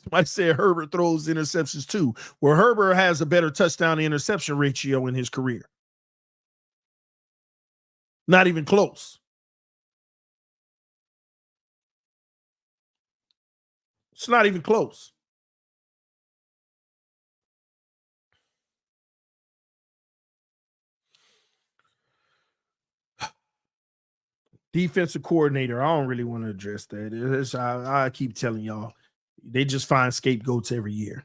Somebody said Herbert throws interceptions too. Well, Herbert has a better touchdown to interception ratio in his career. Not even close. It's not even close. Defensive coordinator, I don't really want to address that. I keep telling y'all, they just find scapegoats every year.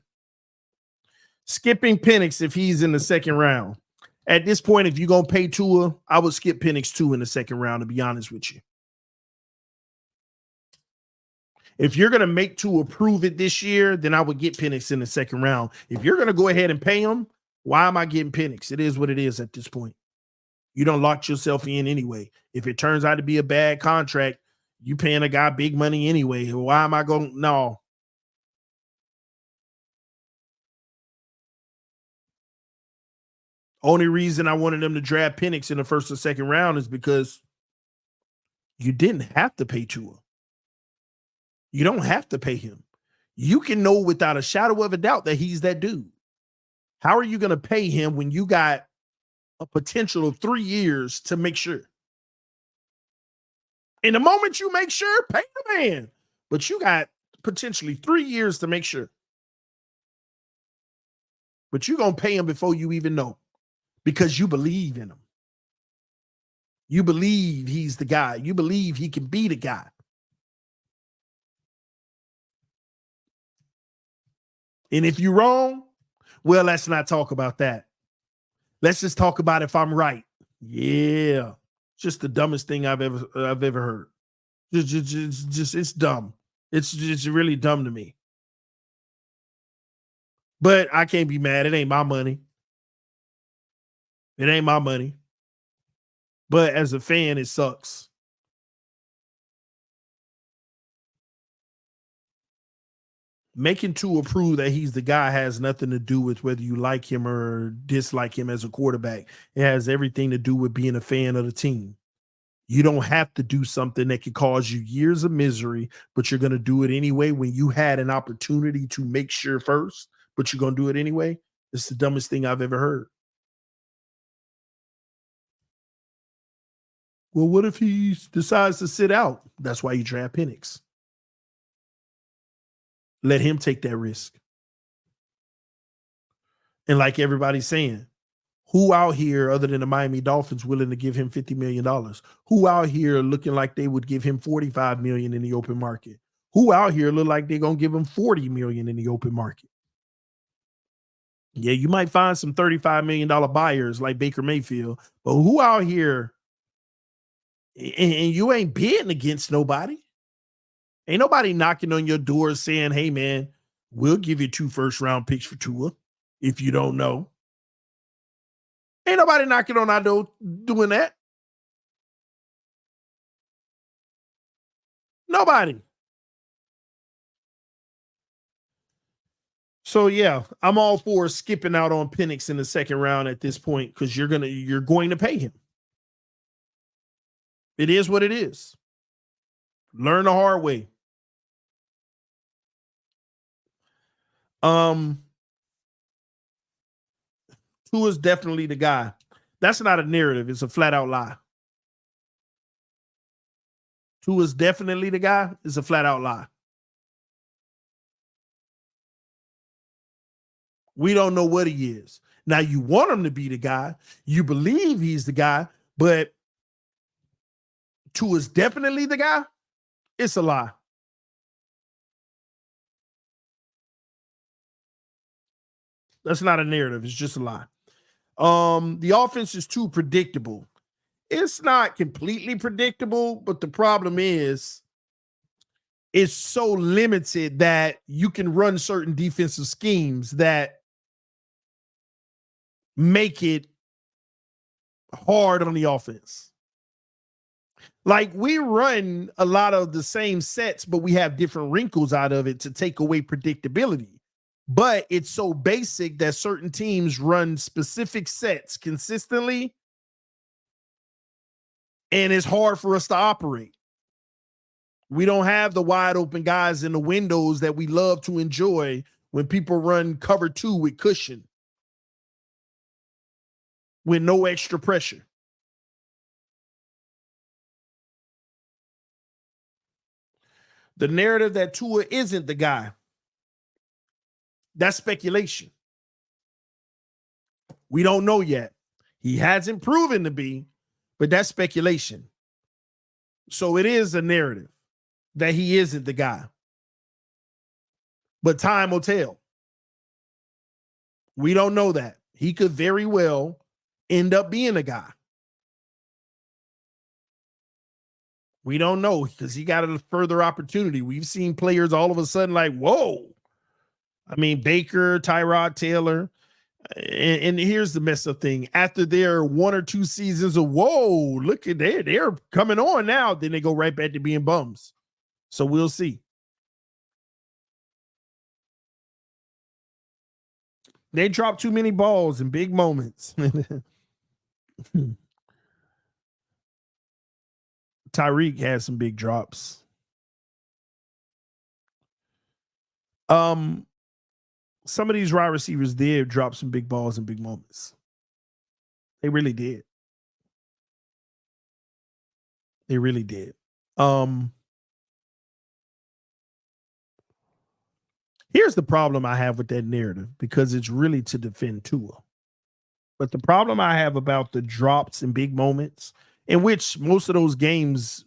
Skipping Penix if he's in the second round. At this point, if you're going to pay Tua, I would skip Penix too in the second round, to be honest with you. If you're going to make Tua prove it this year, then I would get Penix in the second round. If you're going to go ahead and pay him, Why am I getting Penix? It is what it is at this point. You don't lock yourself in anyway. If it turns out to be a bad contract, you paying a guy big money anyway. Why am I going? No. Only reason I wanted them to draft Penix in the first or second round is because you didn't have to pay Tua. You don't have to pay him. You can know without a shadow of a doubt that he's that dude. How are you going to pay him when you got a potential of 3 years to make sure? In the moment you make sure, pay the man. But you got potentially 3 years to make sure. But you're going to pay him before you even know because you believe in him. You believe he's the guy. You believe he can be the guy. And if you're wrong, well, let's not talk about that. Let's just talk about if I'm right. Yeah. Just the dumbest thing I've ever heard. Just it's dumb. It's just really dumb to me. But I can't be mad. It ain't my money. It ain't my money. But as a fan, it sucks. Making Tua prove that he's the guy has nothing to do with whether you like him or dislike him as a quarterback. It has everything to do with being a fan of the team. You don't have to do something that could cause you years of misery, but you're going to do it anyway when you had an opportunity to make sure first, but you're going to do it anyway. It's the dumbest thing I've ever heard. Well, what if he decides to sit out? That's why you draft Penix. Let him take that risk. And like everybody's saying, who out here other than the Miami Dolphins willing to give him $50 million? Who out here looking like they would give him $45 million in the open market? Who out here look like they're going to give him $40 million in the open market? Yeah, you might find some $35 million buyers like Baker Mayfield, but who out here and you ain't bidding against nobody? Ain't nobody knocking on your door saying, hey, man, we'll give you 2 first-round picks for Tua if you don't know. Ain't nobody knocking on our door doing that. Nobody. So, yeah, I'm all for skipping out on Penix in the second round at this point because you're going to pay him. It is what it is. Learn the hard way. Tua's definitely the guy. That's not a narrative. It's a flat out lie. Tua's definitely the guy. It's a flat out lie. We don't know what he is. Now, you want him to be the guy. You believe he's the guy, but Tua's definitely the guy. It's a lie. That's not a narrative. It's just a lie. The offense is too predictable. It's not completely predictable, but the problem is it's so limited that you can run certain defensive schemes that make it hard on the offense. Like, we run a lot of the same sets, but we have different wrinkles out of it to take away predictability. But it's so basic that certain teams run specific sets consistently, and it's hard for us to operate. We don't have the wide open guys in the windows that we love to enjoy when people run cover 2 with cushion, with no extra pressure. The narrative that Tua isn't the guy, that's speculation. We don't know yet. He hasn't proven to be, but that's speculation. So it is a narrative that he isn't the guy. But time will tell. We don't know that. He could very well end up being a guy. We don't know because he got a further opportunity. We've seen players all of a sudden like, whoa. I mean, Baker, Tyrod Taylor, And here's the mess up thing. After their 1 or 2 seasons of whoa, look at they're coming on now, then they go right back to being bums. So we'll see. They drop too many balls in big moments. Tyreek had some big drops. Some of these wide receivers did drop some big balls in big moments. They really did. They really did. Here's the problem I have with that narrative, because it's really to defend Tua. But the problem I have about the drops in big moments, in which most of those games,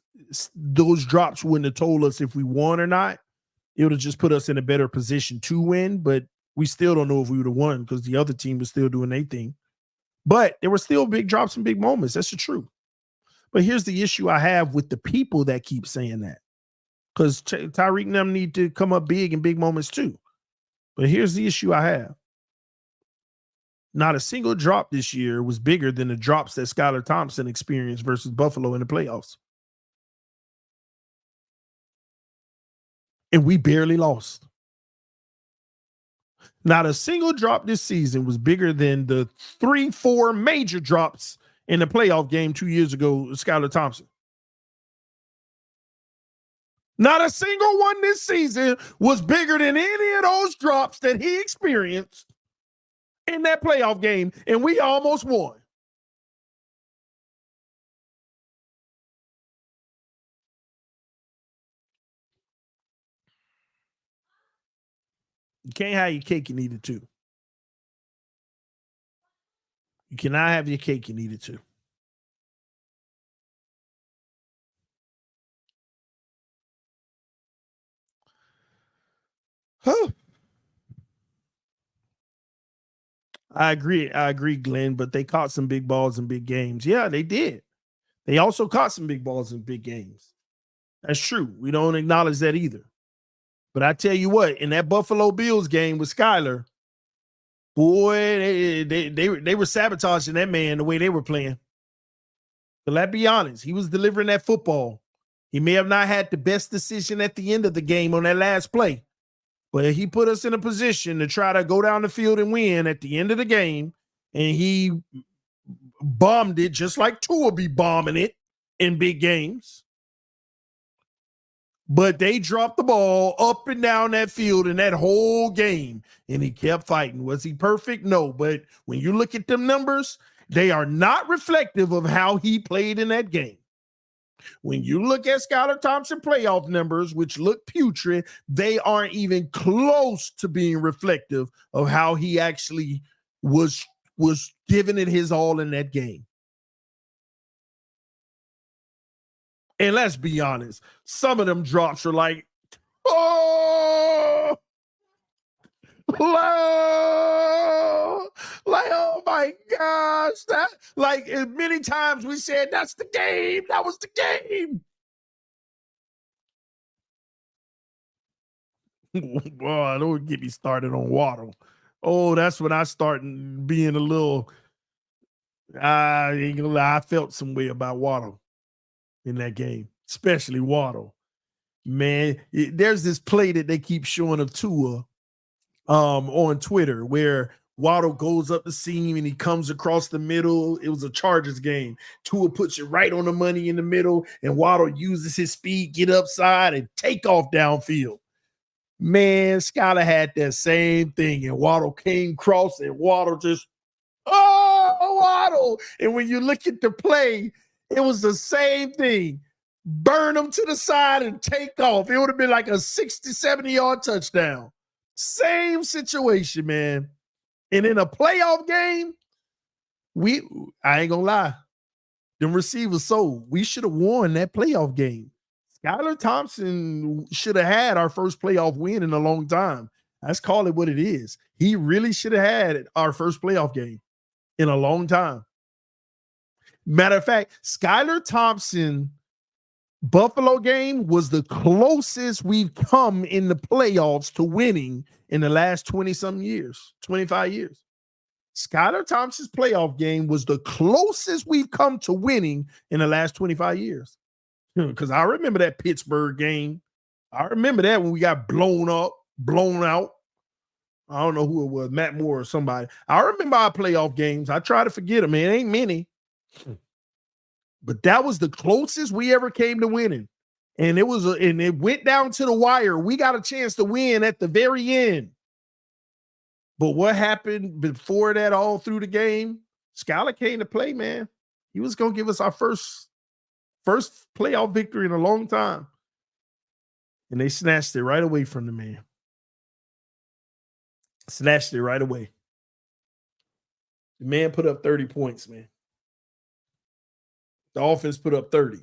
those drops wouldn't have told us if we won or not. It would have just put us in a better position to win, but we still don't know if we would have won because the other team was still doing their thing. But there were still big drops and big moments. That's the truth. But here's the issue I have with the people that keep saying that, because Tyreek and them need to come up big in big moments too. But here's the issue I have. Not a single drop this year was bigger than the drops that Skylar Thompson experienced versus Buffalo in the playoffs. And we barely lost. Not a single drop this season was bigger than the 3-4 major drops in the playoff game 2 years ago, Skylar Thompson. Not a single one this season was bigger than any of those drops that he experienced in that playoff game, and we almost won. You can't have your cake and eat it too. You cannot have your cake and eat it too. Huh. I agree, Glenn, but they caught some big balls in big games. Yeah, they did. They also caught some big balls in big games. That's true. We don't acknowledge that either. But I tell you what, in that Buffalo Bills game with Skylar, boy, they were sabotaging that man the way they were playing. But let's be honest, he was delivering that football. He may have not had the best decision at the end of the game on that last play, but he put us in a position to try to go down the field and win at the end of the game, and he bombed it just like Tua be bombing it in big games. But they dropped the ball up and down that field in that whole game, and he kept fighting. Was he perfect? No, but when you look at them numbers, they are not reflective of how he played in that game. When you look at Skylar Thompson playoff numbers, which look putrid, they aren't even close to being reflective of how he actually was giving it his all in that game. And let's be honest, some of them drops are like, oh, my gosh. That, like, as many times we said, that's the game. That was the game. Boy, don't get me started on Waddle. Oh, that's when I started being a little, I ain't gonna lie, I felt some way about Waddle in that game, especially Waddle. Man, there's this play that they keep showing of Tua on Twitter where Waddle goes up the seam and he comes across the middle. It was a Chargers game. Tua puts it right on the money in the middle, and Waddle uses his speed, get upside, and take off downfield. Man, Skylar had that same thing, and Waddle came across, and Waddle just, oh, Waddle. And when you look at the play, it was the same thing. Burn them to the side and take off. It would have been like a 60, 70-yard touchdown. Same situation, man. And in a playoff game, I ain't gonna lie, them receivers sold. We should have won that playoff game. Skylar Thompson should have had our first playoff win in a long time. Let's call it what it is. He really should have had our first playoff game in a long time. Matter of fact, Skylar Thompson Buffalo game was the closest we've come in the playoffs to winning in the last 20-something years, 25 years. Skylar Thompson's playoff game was the closest we've come to winning in the last 25 years. Because I remember that Pittsburgh game. I remember that when we got blown out. I don't know who it was, Matt Moore or somebody. I remember our playoff games. I try to forget them, man. It ain't many. But that was the closest we ever came to winning. And it went down to the wire. We got a chance to win at the very end. But what happened before that all through the game? Skylar came to play, man. He was going to give us our first playoff victory in a long time. And they snatched it right away from the man. Snatched it right away. The man put up 30 points, man. The offense put up 30.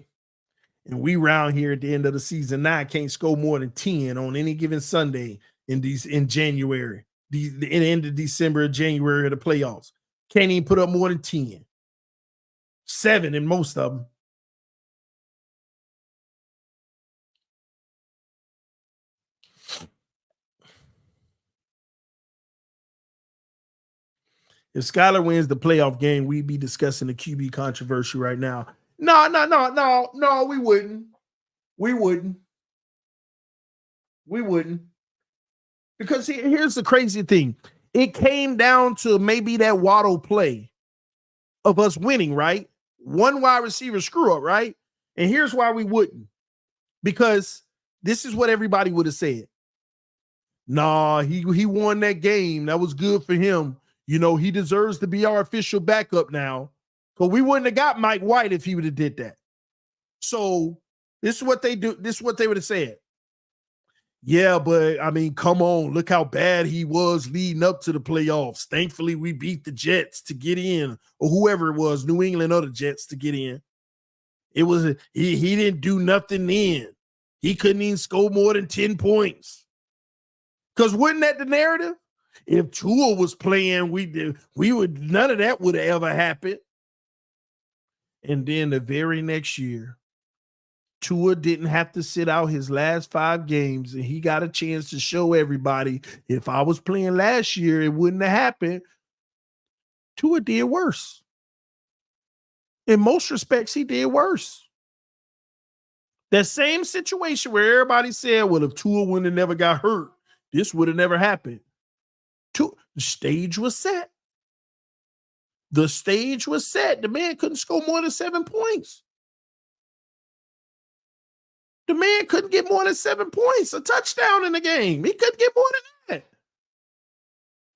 And we round here at the end of the season now can't score more than 10 on any given Sunday in January. The end of December or January of the playoffs. Can't even put up more than 10. 7 in most of them. If Skylar wins the playoff game, we'd be discussing the QB controversy right now. No, we wouldn't. We wouldn't. Because here's the crazy thing. It came down to maybe that Waddle play of us winning, right? One wide receiver screw up, right? And here's why we wouldn't. Because this is what everybody would have said. Nah, he won that game. That was good for him. You know, he deserves to be our official backup now. But we wouldn't have got Mike White if he would have did that. So this is what they do. This is what they would have said. Yeah, but I mean, come on. Look how bad he was leading up to the playoffs. Thankfully, we beat the Jets to get in, or whoever it was, New England or the Jets to get in. It was he didn't do nothing then. He couldn't even score more than 10 points. Because wasn't that the narrative? If Tua was playing, none of that would have ever happened. And then the very next year, Tua didn't have to sit out his last 5 games, and he got a chance to show everybody, if I was playing last year, it wouldn't have happened. Tua did worse. In most respects, he did worse. That same situation where everybody said, well, if Tua wouldn't have never got hurt, this would have never happened. The stage was set. The stage was set. The man couldn't score more than 7 points. The man couldn't get more than 7 points, a touchdown in the game. He couldn't get more than that.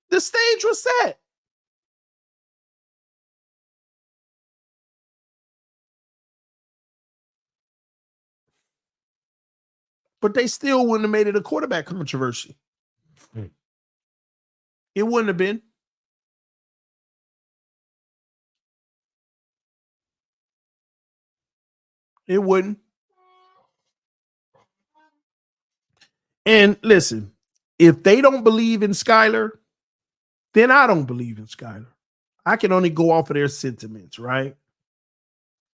The stage was set. But they still wouldn't have made it a quarterback controversy. It wouldn't have been. It wouldn't. And listen, if they don't believe in Skylar, then I don't believe in Skylar. I can only go off of their sentiments, right?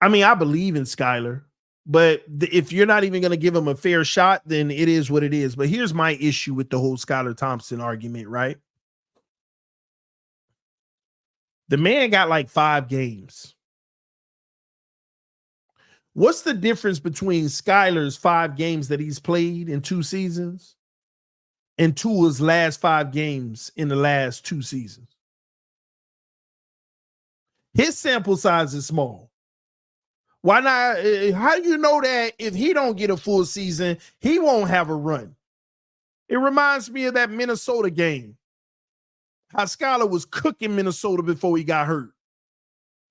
I mean, I believe in Skylar, but if you're not even going to give him a fair shot, then it is what it is. But here's my issue with the whole Skylar Thompson argument, right? The man got like 5 games. What's the difference between Skylar's 5 games that he's played in 2 seasons and Tua's last 5 games in the last 2 seasons? His sample size is small. Why not? How do you know that if he don't get a full season, he won't have a run? It reminds me of that Minnesota game. How Skylar was cooking Minnesota before he got hurt.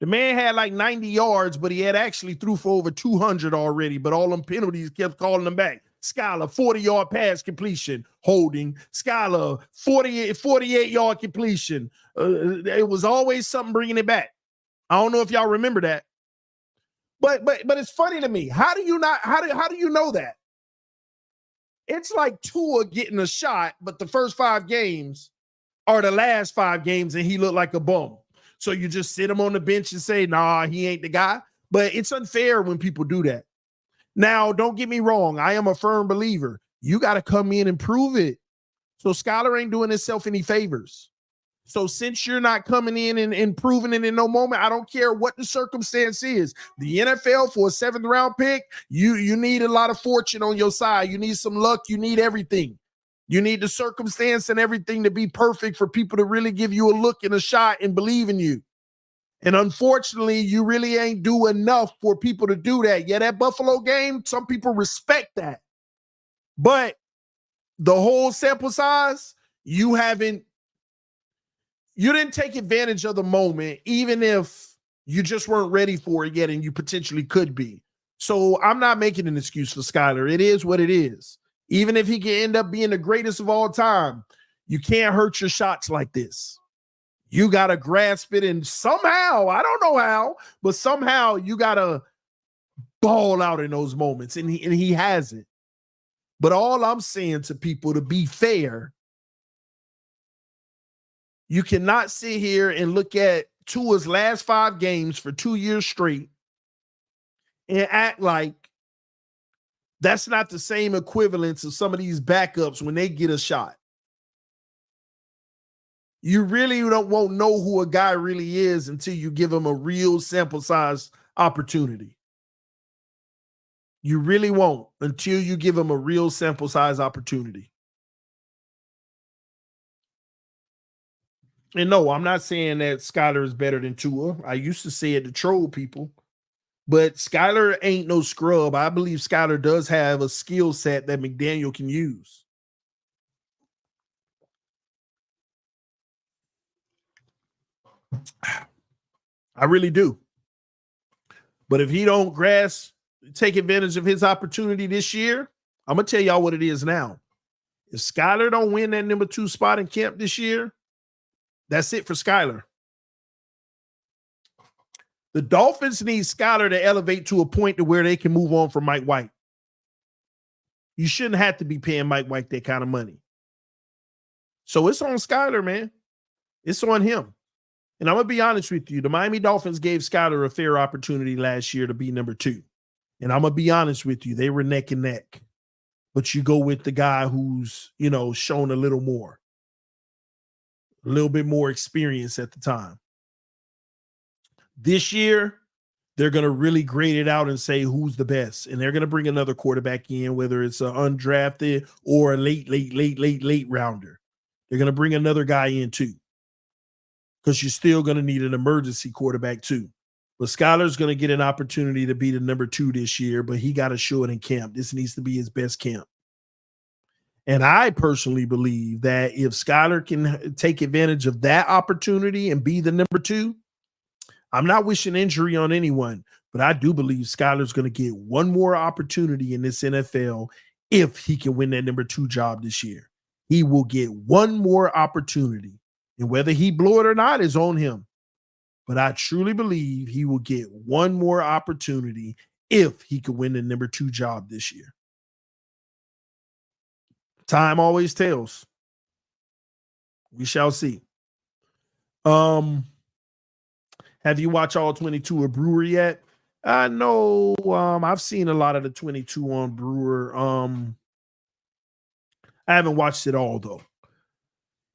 The man had like 90 yards, but he had actually threw for over 200 already, but all them penalties kept calling him back. Skylar, 40-yard pass completion, holding. Skylar, 48-yard completion. It was always something bringing it back. I don't know if y'all remember that. But it's funny to me. How do you know that? It's like Tua getting a shot, but the first 5 games are the last 5 games, and he looked like a bum. So you just sit him on the bench and say, nah, he ain't the guy. But it's unfair when people do that. Now, don't get me wrong. I am a firm believer. You got to come in and prove it. So Skylar ain't doing himself any favors. So since you're not coming in and proving it in no moment, I don't care what the circumstance is. The NFL for a 7th round pick, you need a lot of fortune on your side. You need some luck. You need everything. You need the circumstance and everything to be perfect for people to really give you a look and a shot and believe in you. And unfortunately, you really ain't do enough for people to do that. Yeah, that Buffalo game, some people respect that. But the whole sample size, you didn't take advantage of the moment, even if you just weren't ready for it yet and you potentially could be. So I'm not making an excuse for Skyler. It is what it is. Even if he can end up being the greatest of all time, you can't hurt your shots like this. You got to grasp it, and somehow, I don't know how, but somehow you got to ball out in those moments, and he hasn't. But all I'm saying to people, to be fair, you cannot sit here and look at Tua's last 5 games for 2 years straight and act like that's not the same equivalence of some of these backups when they get a shot. You really won't know who a guy really is until you give him a real sample size opportunity. You really won't until you give him a real sample size opportunity. And no, I'm not saying that Skyler is better than Tua. I used to say it to troll people. But Skyler ain't no scrub. I believe Skyler does have a skill set that McDaniel can use. I really do. But if he don't take advantage of his opportunity this year, I'm going to tell y'all what it is now. If Skyler don't win that number 2 spot in camp this year, that's it for Skyler. The Dolphins need Skyler to elevate to a point to where they can move on from Mike White. You shouldn't have to be paying Mike White that kind of money. So it's on Skyler, man. It's on him. And I'm going to be honest with you. The Miami Dolphins gave Skyler a fair opportunity last year to be number 2. And I'm going to be honest with you. They were neck and neck. But you go with the guy who's, shown a little more. A little bit more experience at the time. This year, they're going to really grade it out and say who's the best. And they're going to bring another quarterback in, whether it's an undrafted or a late rounder. They're going to bring another guy in too. Because you're still going to need an emergency quarterback too. But Skyler's going to get an opportunity to be the number 2 this year, but he got to show it in camp. This needs to be his best camp. And I personally believe that if Skyler can take advantage of that opportunity and be the number 2, I'm not wishing injury on anyone, but I do believe Skyler's going to get one more opportunity in this NFL if he can win that number 2 job this year. He will get one more opportunity, and whether he blow it or not is on him. But I truly believe he will get one more opportunity if he could win the number 2 job this year. Time always tells. We shall see. Have you watched all 22 of Brewer yet? No. I've seen a lot of the 22 on Brewer. I haven't watched it all, though.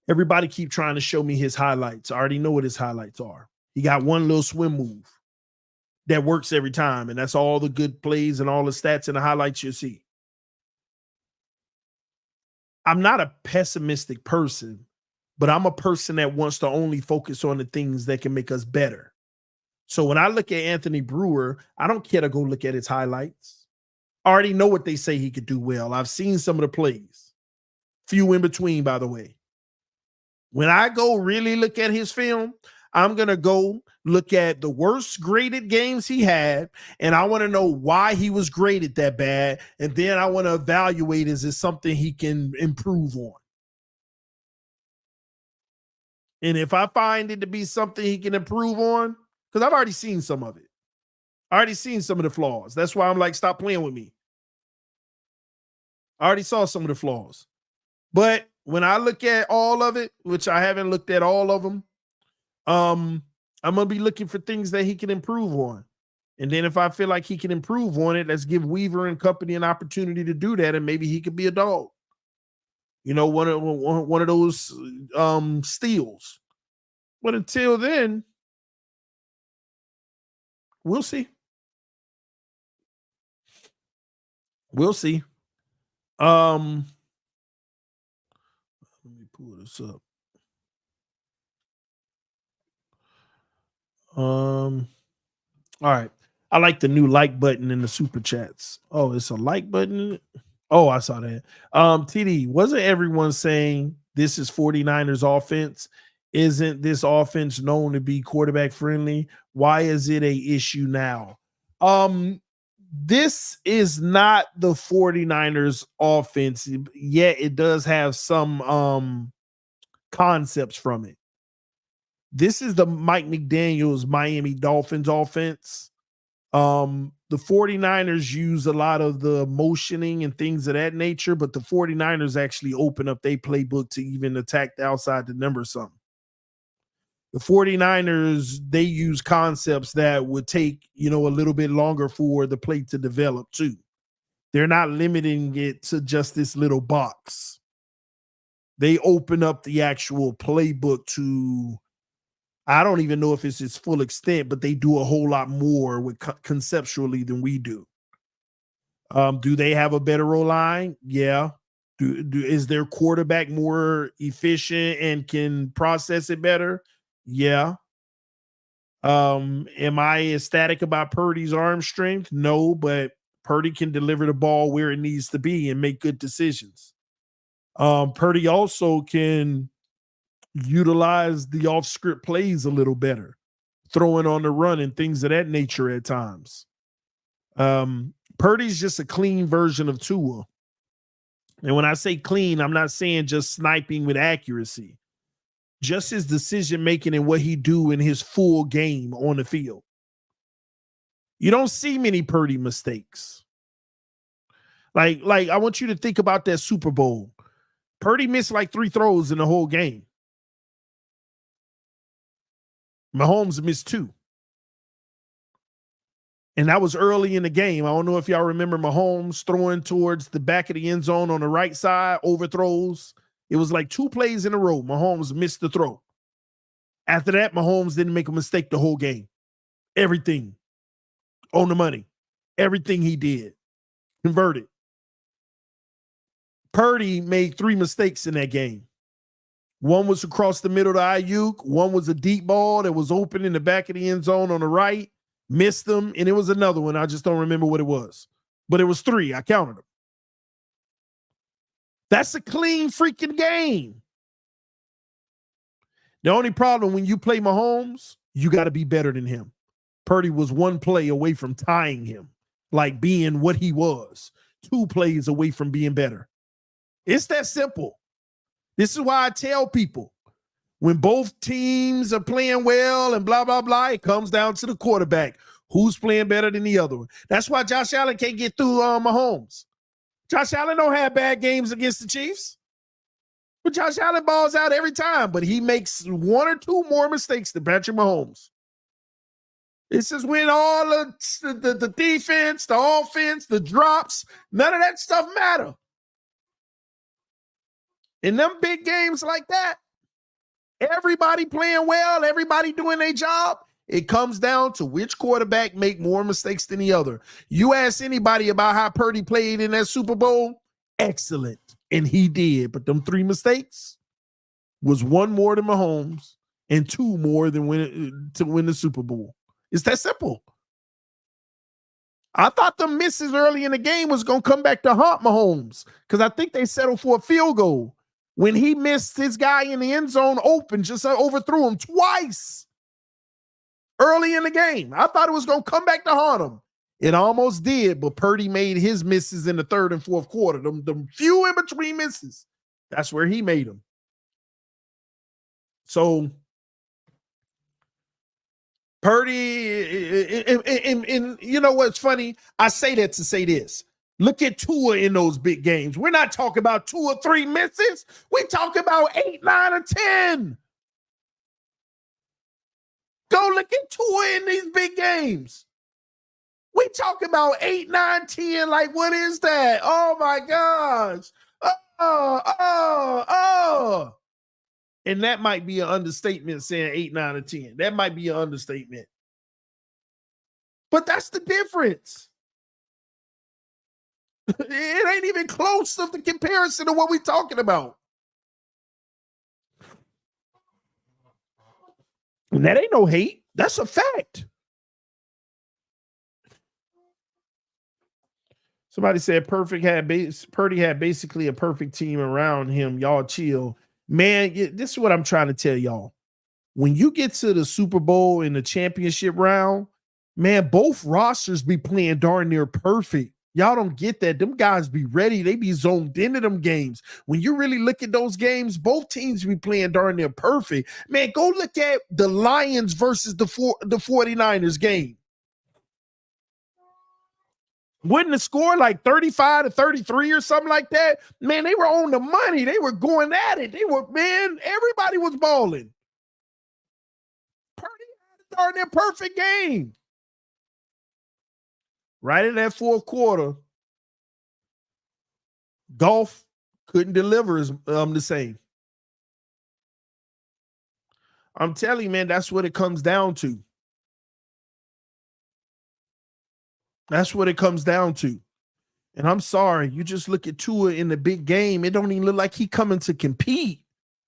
Everybody keep trying to show me his highlights. I already know what his highlights are. He got one little swim move that works every time, and that's all the good plays and all the stats and the highlights you see. I'm not a pessimistic person, but I'm a person that wants to only focus on the things that can make us better. So when I look at Anthony Brewer, I don't care to go look at his highlights. I already know what they say he could do well. I've seen some of the plays. Few in between, by the way. When I go really look at his film, I'm going to go look at the worst graded games he had, and I want to know why he was graded that bad, and then I want to evaluate, is it something he can improve on? And if I find it to be something he can improve on, because I've already seen some of it. I already seen some of the flaws. That's why I'm like, stop playing with me. I already saw some of the flaws. But when I look at all of it, which I haven't looked at all of them, I'm going to be looking for things that he can improve on. And then if I feel like he can improve on it, let's give Weaver and company an opportunity to do that, and maybe he could be a dog. One of those steals. But until then, we'll see. We'll see. Let me pull this up. All right. I like the new like button in the super chats. Oh, it's a like button in it? Oh, I saw that. TD, wasn't everyone saying this is 49ers offense? Isn't this offense known to be quarterback friendly? Why is it a issue now? This is not the 49ers offense, yet it does have some concepts from it. This is the Mike McDaniel's Miami Dolphins offense. The 49ers use a lot of the motioning and things of that nature, but the 49ers actually open up their playbook to even attack the outside the number some. The 49ers, they use concepts that would take, a little bit longer for the play to develop too. They're not limiting it to just this little box. They open up the actual playbook to, I don't even know if it's its full extent, but they do a whole lot more with conceptually than we do. Do they have a better O-line? Yeah. Is their quarterback more efficient and can process it better? Yeah. Am I ecstatic about Purdy's arm strength? No, but Purdy can deliver the ball where it needs to be and make good decisions. Purdy also can utilize the off-script plays a little better, throwing on the run and things of that nature at times. Purdy's just a clean version of Tua. And when I say clean, I'm not saying just sniping with accuracy. Just his decision-making and what he do in his full game on the field. You don't see many Purdy mistakes. Like I want you to think about that Super Bowl. Purdy missed like 3 throws in the whole game. Mahomes missed 2. And that was early in the game. I don't know if y'all remember Mahomes throwing towards the back of the end zone on the right side, overthrows. It was like 2 plays in a row. Mahomes missed the throw. After that, Mahomes didn't make a mistake the whole game. Everything on the money. Everything he did. Converted. Purdy made 3 mistakes in that game. One was across the middle to Ayuk. One was a deep ball that was open in the back of the end zone on the right. Missed them. And it was another one. I just don't remember what it was. But it was 3. I counted them. That's a clean freaking game. The only problem when you play Mahomes, you got to be better than him. Purdy was 1 play away from tying him, like being what he was. 2 plays away from being better. It's that simple. This is why I tell people, when both teams are playing well and blah, blah, blah, it comes down to the quarterback. Who's playing better than the other one? That's why Josh Allen can't get through Mahomes. Josh Allen don't have bad games against the Chiefs. But Josh Allen balls out every time, but he makes 1 or 2 more mistakes than Patrick Mahomes. This is when all the defense, the offense, the drops, none of that stuff matter. In them big games like that, everybody playing well, everybody doing their job, it comes down to which quarterback make more mistakes than the other. You ask anybody about how Purdy played in that Super Bowl, excellent. And he did. But them 3 mistakes was 1 more than Mahomes and 2 more than to win the Super Bowl. It's that simple. I thought the misses early in the game was going to come back to haunt Mahomes because I think they settled for a field goal. When he missed his guy in the end zone open, just overthrew him twice early in the game. I thought it was going to come back to haunt him. It almost did, but Purdy made his misses in the 3rd and 4th quarter. Them few in between misses, that's where he made them. So Purdy, and you know what's funny? I say that to say this. Look at Tua in those big games. We're not talking about 2 or 3 misses. We're talking about 8, 9, or 10. Go look at Tua in these big games. We talking about 8, 9, 10. Like, what is that? Oh, my gosh. Oh. And that might be an understatement saying 8, 9, or 10. That might be an understatement. But that's the difference. It ain't even close of the comparison to what we're talking about. And that ain't no hate. That's a fact. Somebody said Purdy had basically a perfect team around him. Y'all chill. Man, this is what I'm trying to tell y'all. When you get to the Super Bowl in the championship round, man, both rosters be playing darn near perfect. Y'all don't get that. Them guys be ready. They be zoned into them games. When you really look at those games, both teams be playing darn near perfect. Man, go look at the Lions versus the 49ers game. Wouldn't the score like 35-33 or something like that? Man, they were on the money. They were going at it. Everybody was balling. Purdy had a darn near perfect game. Right in that fourth quarter, Goff couldn't deliver the same. I'm telling you, man, that's what it comes down to. That's what it comes down to. And I'm sorry, you just look at Tua in the big game, it don't even look like he coming to compete.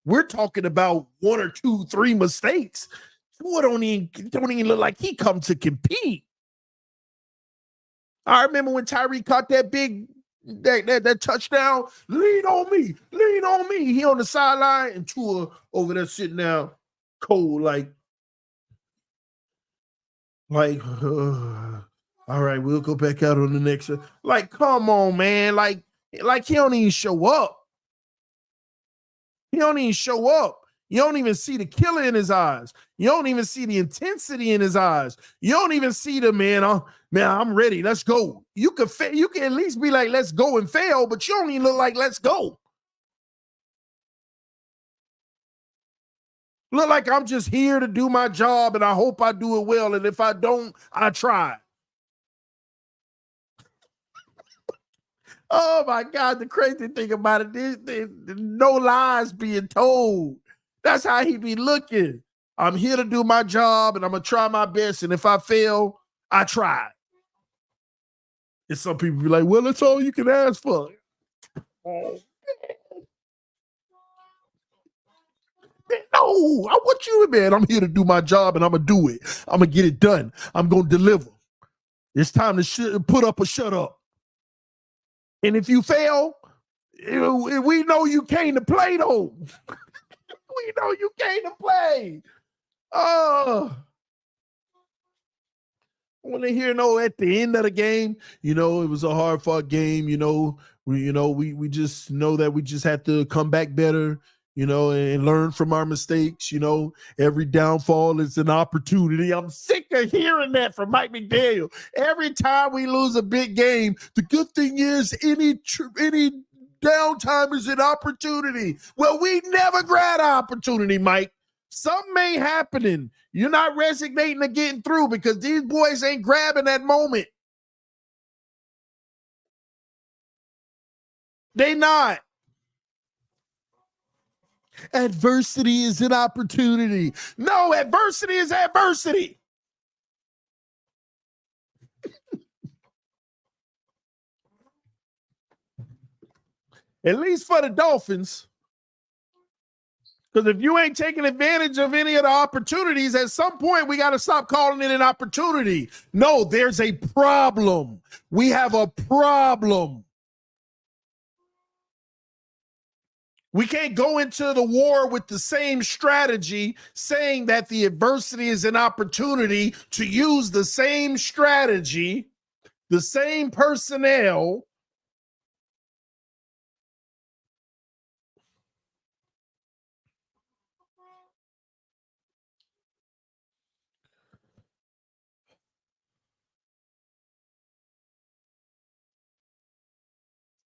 We're talking about 1 or 2, 3 mistakes. Tua don't even look like he come to compete. I remember when Tyree caught that big that touchdown. Lean on me. He on the sideline and Tua over there sitting there cold, like all right, we'll go back out on the next one. Like, come on, man. Like he don't even show up. He don't even show up. You don't even see the killer in his eyes. You don't even see the intensity in his eyes. You don't even see the man. I'm ready. Let's go. You can at least be like, let's go and fail, but you don't even look like let's go. Look like I'm just here to do my job and I hope I do it well. And if I don't, I try. Oh my God, the crazy thing about it is no lies being told. That's how he be looking. I'm here to do my job and I'm going to try my best. And if I fail, I tried. And some people be like, well, that's all you can ask for. Oh, man. No, I want you, man. I'm here to do my job and I'm going to do it. I'm going to get it done. I'm going to deliver. It's time to put up or shut up. And if you fail, we know you came to play, though. We know you came to play. I want to hear at the end of the game, it was a hard fought game. We just know that we just had to come back better, and learn from our mistakes. Every downfall is an opportunity. I'm sick of hearing that from Mike McDaniel. Every time we lose a big game, the good thing is any downtime is an opportunity. Well, we never grab an opportunity, Mike. Something ain't happening. You're not resignating to getting through because these boys ain't grabbing that moment. They not. Adversity is an opportunity. No, adversity is adversity. At least for the Dolphins. Because if you ain't taking advantage of any of the opportunities, at some point we got to stop calling it an opportunity. No, there's a problem. We have a problem. We can't go into the war with the same strategy, saying that the adversity is an opportunity to use the same strategy, the same personnel.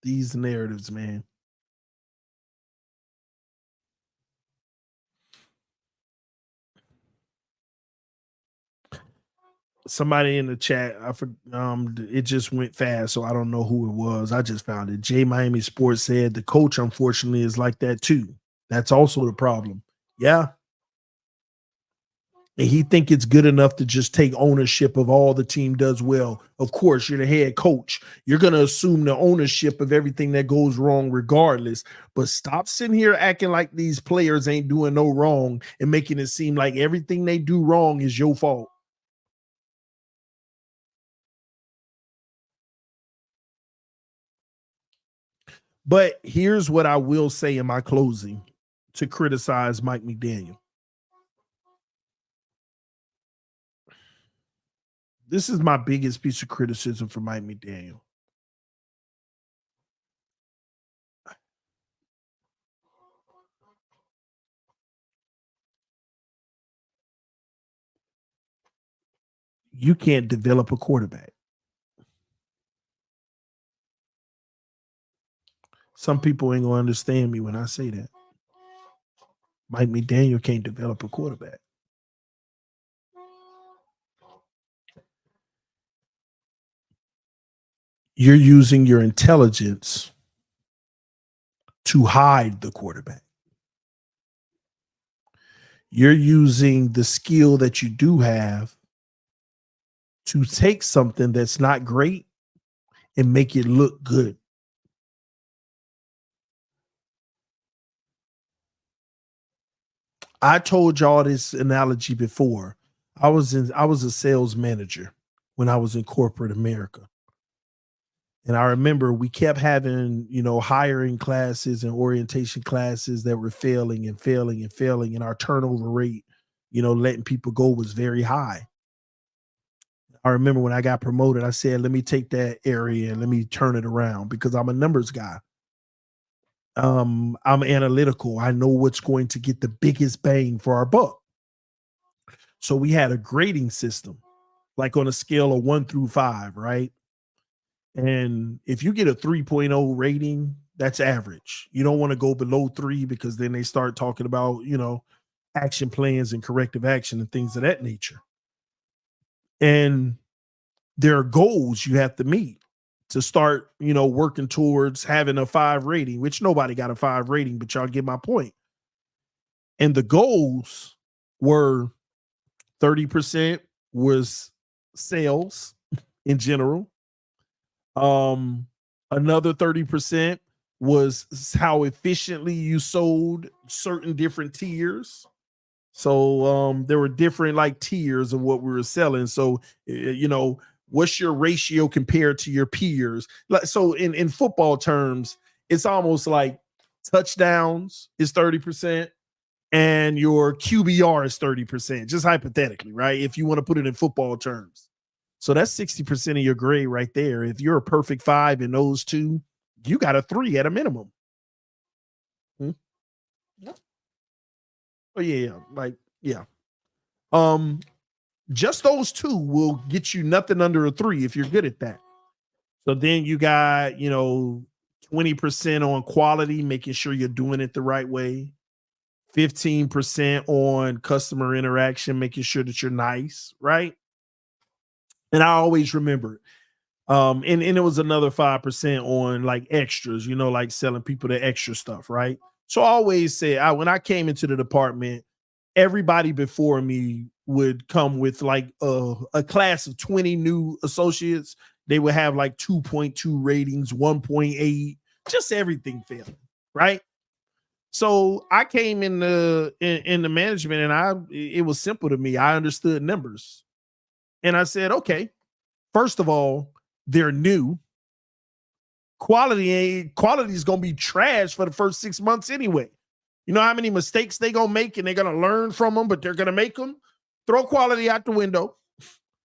These narratives, man. Somebody in the chat, it just went fast, so I don't know who it was. I just found it. J Miami Sports said the coach, unfortunately, is like that too. That's also the problem. Yeah. And he think it's good enough to just take ownership of all the team does well. Of course, you're the head coach. You're going to assume the ownership of everything that goes wrong regardless. But stop sitting here acting like these players ain't doing no wrong and making it seem like everything they do wrong is your fault. But here's what I will say in my closing to criticize Mike McDaniel. This is my biggest piece of criticism for Mike McDaniel. You can't develop a quarterback. Some people ain't gonna understand me when I say that. Mike McDaniel can't develop a quarterback. You're using your intelligence to hide the quarterback. You're using the skill that you do have to take something that's not great and make it look good. I told y'all this analogy before. I was a sales manager when I was in corporate America. And I remember we kept having, hiring classes and orientation classes that were failing and failing and failing. And our turnover rate, letting people go was very high. I remember when I got promoted, I said, let me take that area and let me turn it around because I'm a numbers guy. I'm analytical. I know what's going to get the biggest bang for our buck. So we had a grading system, like on a scale of 1 through 5, right? And if you get a 3.0 rating, that's average. You don't want to go below 3 because then they start talking about, action plans and corrective action and things of that nature. And there are goals you have to meet to start, working towards having a 5 rating, which nobody got a 5 rating, but y'all get my point. And the goals were 30% was sales in general. Another 30% was how efficiently you sold certain different tiers. So there were different like tiers of what we were selling. So what's your ratio compared to your peers? So in football terms, it's almost like touchdowns is 30% and your QBR is 30%, just hypothetically, right? If you want to put it in football terms. So that's 60% of your grade right there. If you're a perfect 5 in those two, you got a 3 at a minimum. Hmm? Oh yeah, yeah. Just those two will get you nothing under a 3 if you're good at that. So then you got, 20% on quality, making sure you're doing it the right way. 15% on customer interaction, making sure that you're nice, right? And I always remember it. And it was another 5% on like extras, like selling people the extra stuff, right? So I always say when I came into the department, everybody before me would come with like a class of 20 new associates. They would have like 2.2 ratings, 1.8, just everything failing, right? So I came in the management and it was simple to me. I understood numbers. And I said, okay, first of all, they're new. Quality is gonna be trash for the first 6 months anyway. You know how many mistakes they gonna make and they're gonna learn from them, but they're gonna make them. Throw quality out the window.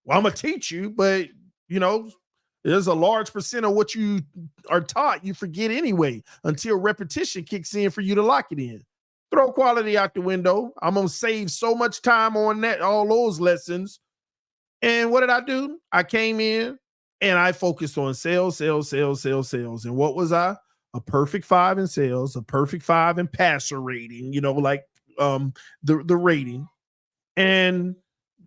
Well, I'm gonna teach you, but there's a large percent of what you are taught you forget anyway until repetition kicks in for you to lock it in. Throw quality out the window. I'm gonna save so much time on that, all those lessons. And what did I do? I came in and I focused on sales, sales, sales, sales, sales. And what was I? A perfect 5 in sales, a perfect 5 in passer rating, the rating. And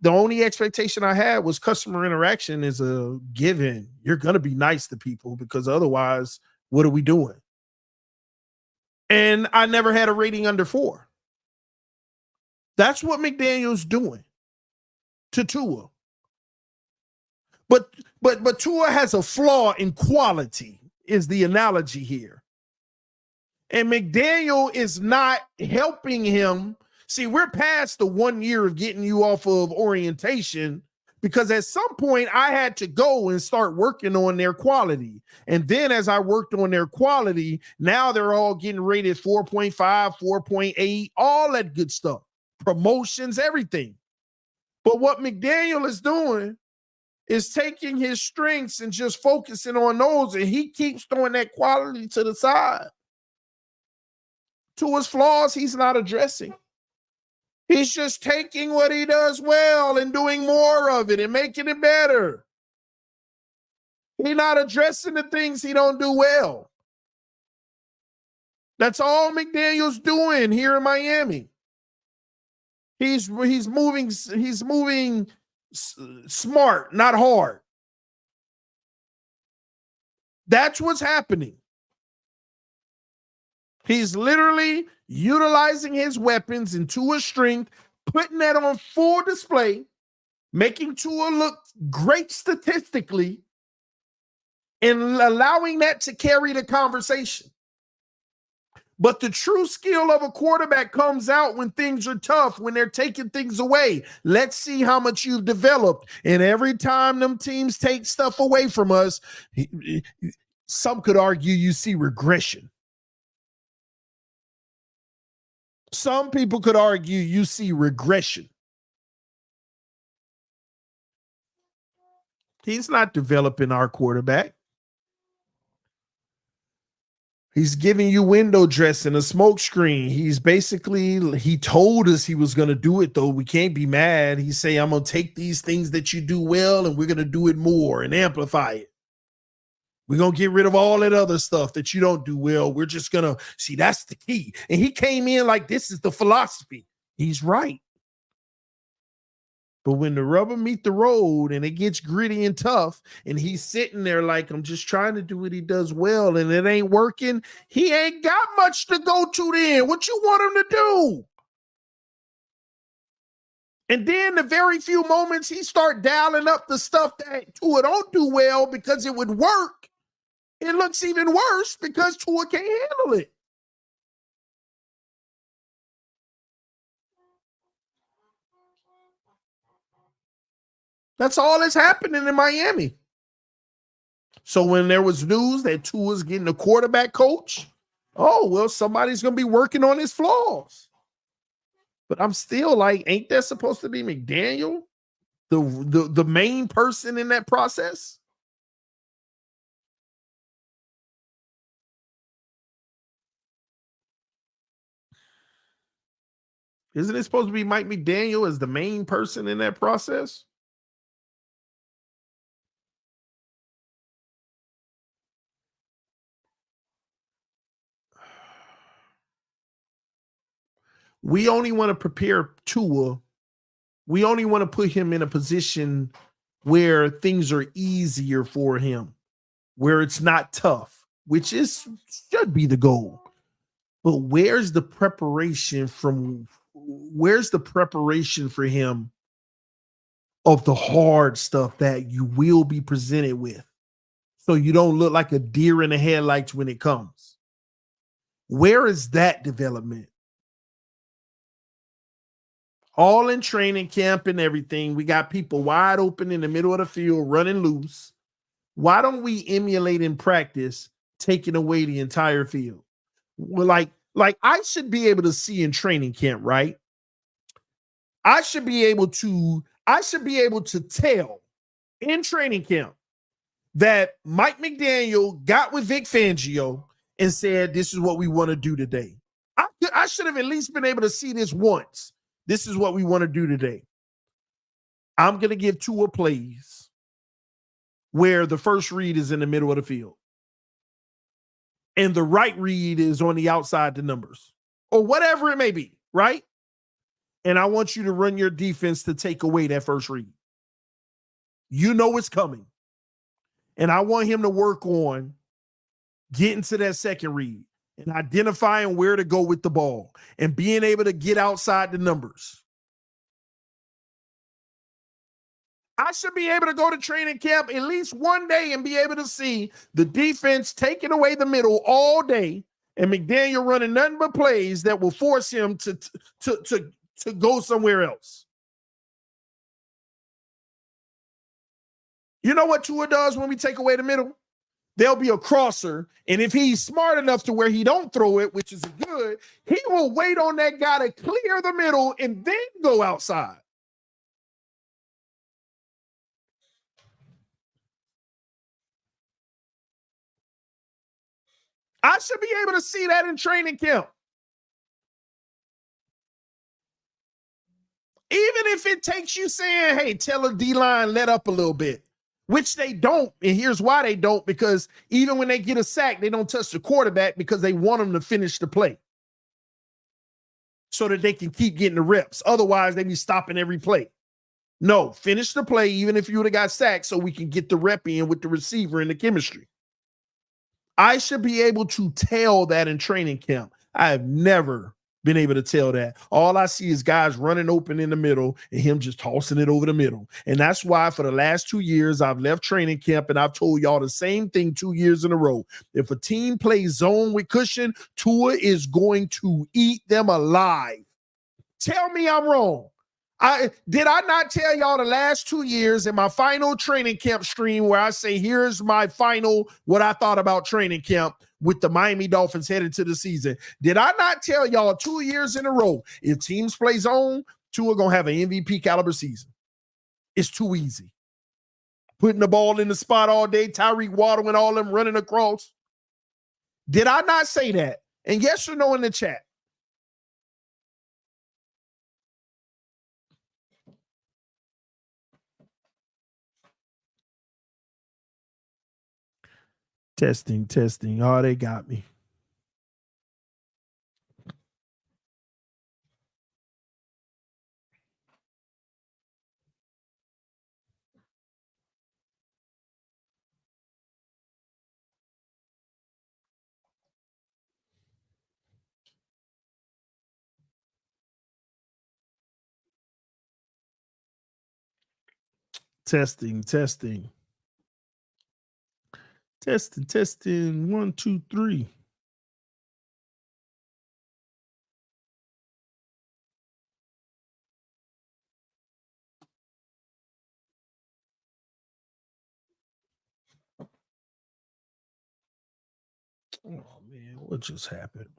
the only expectation I had was customer interaction is a given. You're gonna be nice to people because otherwise, what are we doing? And I never had a rating under 4. That's what McDaniel's doing to Tua. But Tua has a flaw in quality, is the analogy here. And McDaniel is not helping him. See, we're past the 1 year of getting you off of orientation, because at some point I had to go and start working on their quality. And then as I worked on their quality, now they're all getting rated 4.5, 4.8, all that good stuff. Promotions, everything. But what McDaniel is doing is taking his strengths and just focusing on those, and he keeps throwing that quality to the side. To his flaws, he's not addressing. He's just taking what he does well and doing more of it and making it better. He's not addressing the things he don't do well. That's all McDaniel's doing here in Miami. He's moving smart, not hard. That's what's happening. He's literally utilizing his weapons and Tua's strength, putting that on full display, making Tua look great statistically, and allowing that to carry the conversation. But the true skill of a quarterback comes out when things are tough, when they're taking things away. Let's see how much you've developed. And every time them teams take stuff away from us, some could argue you see regression. Some people could argue you see regression. He's not developing our quarterback. He's giving you window dressing, a smoke screen. He told us he was going to do it, though. We can't be mad. He say, I'm going to take these things that you do well, and we're going to do it more and amplify it. We're going to get rid of all that other stuff that you don't do well. We're just going to see, that's the key. And he came in like, this is the philosophy. He's right. But when the rubber meet the road and it gets gritty and tough, and he's sitting there like, I'm just trying to do what he does well, and it ain't working, he ain't got much to go to then. What you want him to do? And then the very few moments he start dialing up the stuff that Tua don't do well because it would work, it looks even worse because Tua can't handle it. That's all that's happening in Miami. So when there was news that Tua's getting a quarterback coach, oh, well, somebody's going to be working on his flaws. But I'm still like, ain't that supposed to be McDaniel, the main person in that process? Isn't it supposed to be Mike McDaniel as the main person in that process? We only want to prepare Tua. We only want to put him in a position where things are easier for him, where it's not tough, which should be the goal. But where's the preparation for him of the hard stuff that you will be presented with, so you don't look like a deer in the headlights when it comes? Where is that development? All in training camp and everything. We got people wide open in the middle of the field running loose. Why don't we emulate in practice taking away the entire field? Well, like I should be able to see in training camp, right? I should be able to tell in training camp that Mike McDaniel got with Vic Fangio and said, this is what we want to do today. I should have at least been able to see this once. This is what we want to do today. I'm going to give Tua plays where the first read is in the middle of the field and the right read is on the outside the numbers or whatever it may be, right? And I want you to run your defense to take away that first read. You know it's coming. And I want him to work on getting to that second read and identifying where to go with the ball and being able to get outside the numbers. I should be able to go to training camp at least one day and be able to see the defense taking away the middle all day and McDaniel running nothing but plays that will force him to go somewhere else. You know what Tua does when we take away the middle? There'll be a crosser, and if he's smart enough to where he don't throw it, which is good, he will wait on that guy to clear the middle and then go outside. I should be able to see that in training camp. Even if it takes you saying, hey, tell a D-line, let up a little bit, which they don't. And here's why they don't, because even when they get a sack, they don't touch the quarterback because they want them to finish the play so that they can keep getting the reps. Otherwise, they be stopping every play. No, finish the play even if you would have got sacked so we can get the rep in with the receiver and the chemistry. I should be able to tell that in training camp. I have never been able to tell that. All I see is guys running open in the middle and him just tossing it over the middle. And that's why for the last 2 years, I've left training camp and I've told y'all the same thing 2 years in a row. If a team plays zone with cushion, Tua is going to eat them alive. Tell me I'm wrong. Did I not tell y'all the last 2 years in my final training camp stream where I say, here's my final, what I thought about training camp with the Miami Dolphins headed to the season? Did I not tell y'all 2 years in a row, if teams play zone, Tua going to have an MVP caliber season? It's too easy. Putting the ball in the spot all day, Tyreek Waddle and all them running across. Did I not say that? And yes or no in the chat. Testing. Oh, they got me. Testing. Testing. 1, 2, 3. Oh man, what just happened?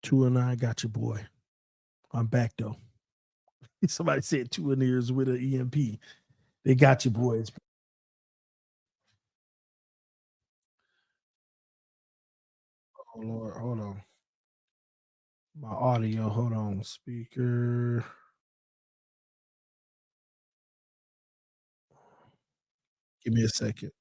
Two and I got your boy. I'm back though. Somebody said 2 in ears with an EMP. They got you, boys. Oh Lord, hold on. My audio, hold on. Speaker. Give me a second.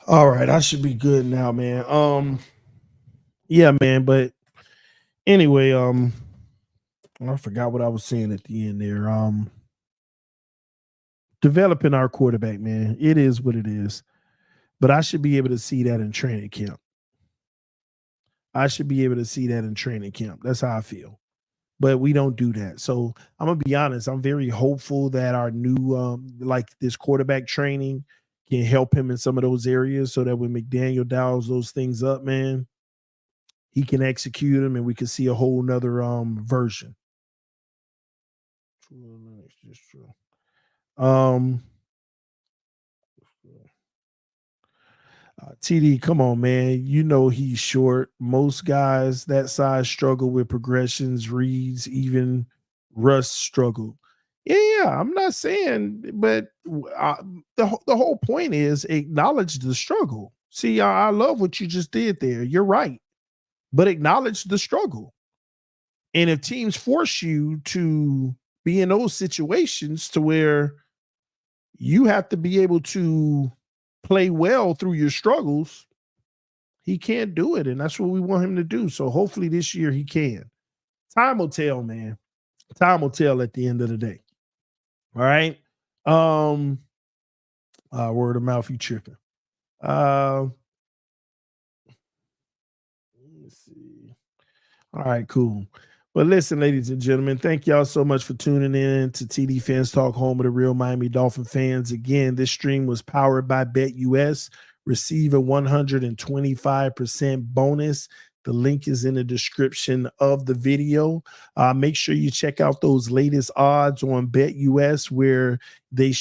All right, I should be good now, man. Yeah, man, but anyway, I forgot what I was saying at the end there. Developing our quarterback, man. It is what it is. But I should be able to see that in training camp. I should be able to see that in training camp. That's how I feel. But we don't do that. So I'm gonna be honest. I'm very hopeful that our new like this quarterback training can help him in some of those areas so that when McDaniel dials those things up, man, he can execute them and we can see a whole nother version. Um TD, come on, man. You know he's short. Most guys that size struggle with progressions, reads, even Russ struggle. Yeah, I'm not saying, but the whole point is acknowledge the struggle. See, I love what you just did there. You're right, but acknowledge the struggle. And if teams force you to be in those situations to where you have to be able to play well through your struggles, he can't do it. And that's what we want him to do. So hopefully this year he can. Time will tell, man. Time will tell at the end of the day. All right. Word of mouth, you tripping. Let me see. All right, cool. Well, listen, ladies and gentlemen, thank y'all so much for tuning in to TD Fans Talk, home of the real Miami Dolphin fans. Again, this stream was powered by BetUS. Receive a 125% bonus. The link is in the description of the video. Make sure you check out those latest odds on BetUS where they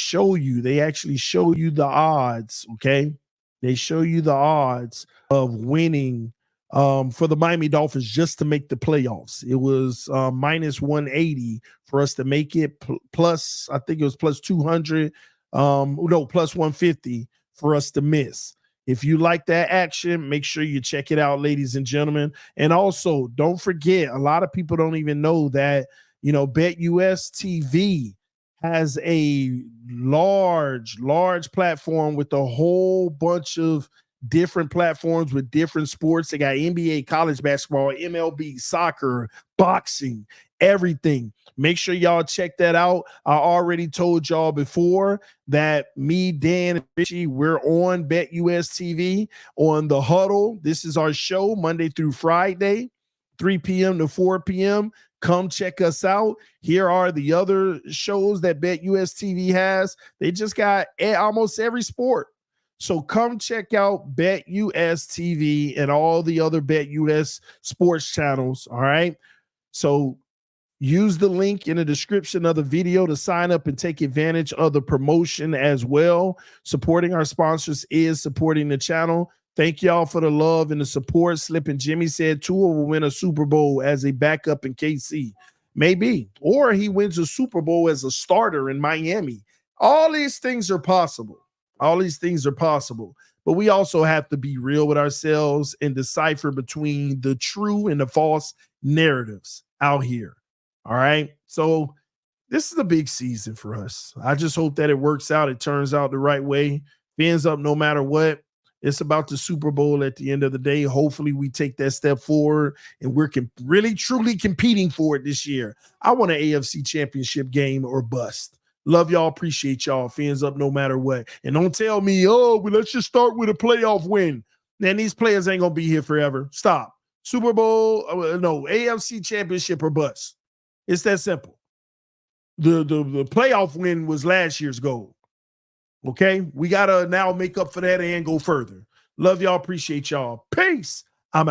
actually show you the odds, okay? They show you the odds of winning for the Miami Dolphins just to make the playoffs. It was minus 180 for us to make it, plus, I think it was plus 200, plus 150 for us to miss. If you like that action, make sure you check it out, ladies and gentlemen. And also, don't forget, a lot of people don't even know that, BetUS TV has a large platform with a whole bunch of different platforms with different sports. They got NBA, college basketball, MLB, soccer, boxing, everything. Make sure y'all check that out. I already told y'all before that me, Dan, and Richie, we're on BetUS TV on The Huddle. This is our show Monday through Friday, 3 p.m. to 4 p.m. Come check us out. Here are the other shows that BetUS TV has. They just got almost every sport. So come check out BetUS TV and all the other BetUS sports channels, all right? So use the link in the description of the video to sign up and take advantage of the promotion as well. Supporting our sponsors is supporting the channel. Thank y'all for the love and the support. Slip and Jimmy said Tua will win a Super Bowl as a backup in KC. Maybe. Or he wins a Super Bowl as a starter in Miami. All these things are possible. All these things are possible. But we also have to be real with ourselves and decipher between the true and the false narratives out here. All right. So this is a big season for us. I just hope that it works out. It turns out the right way. Fans up no matter what. It's about the Super Bowl at the end of the day. Hopefully we take that step forward and we're really, truly competing for it this year. I want an AFC championship game or bust. Love y'all. Appreciate y'all. Fans up no matter what. And don't tell me, let's just start with a playoff win. Man, these players ain't going to be here forever. Stop. Super Bowl, AFC championship or bust. It's that simple. The playoff win was last year's goal. Okay? We got to now make up for that and go further. Love y'all. Appreciate y'all. Peace. I'm out.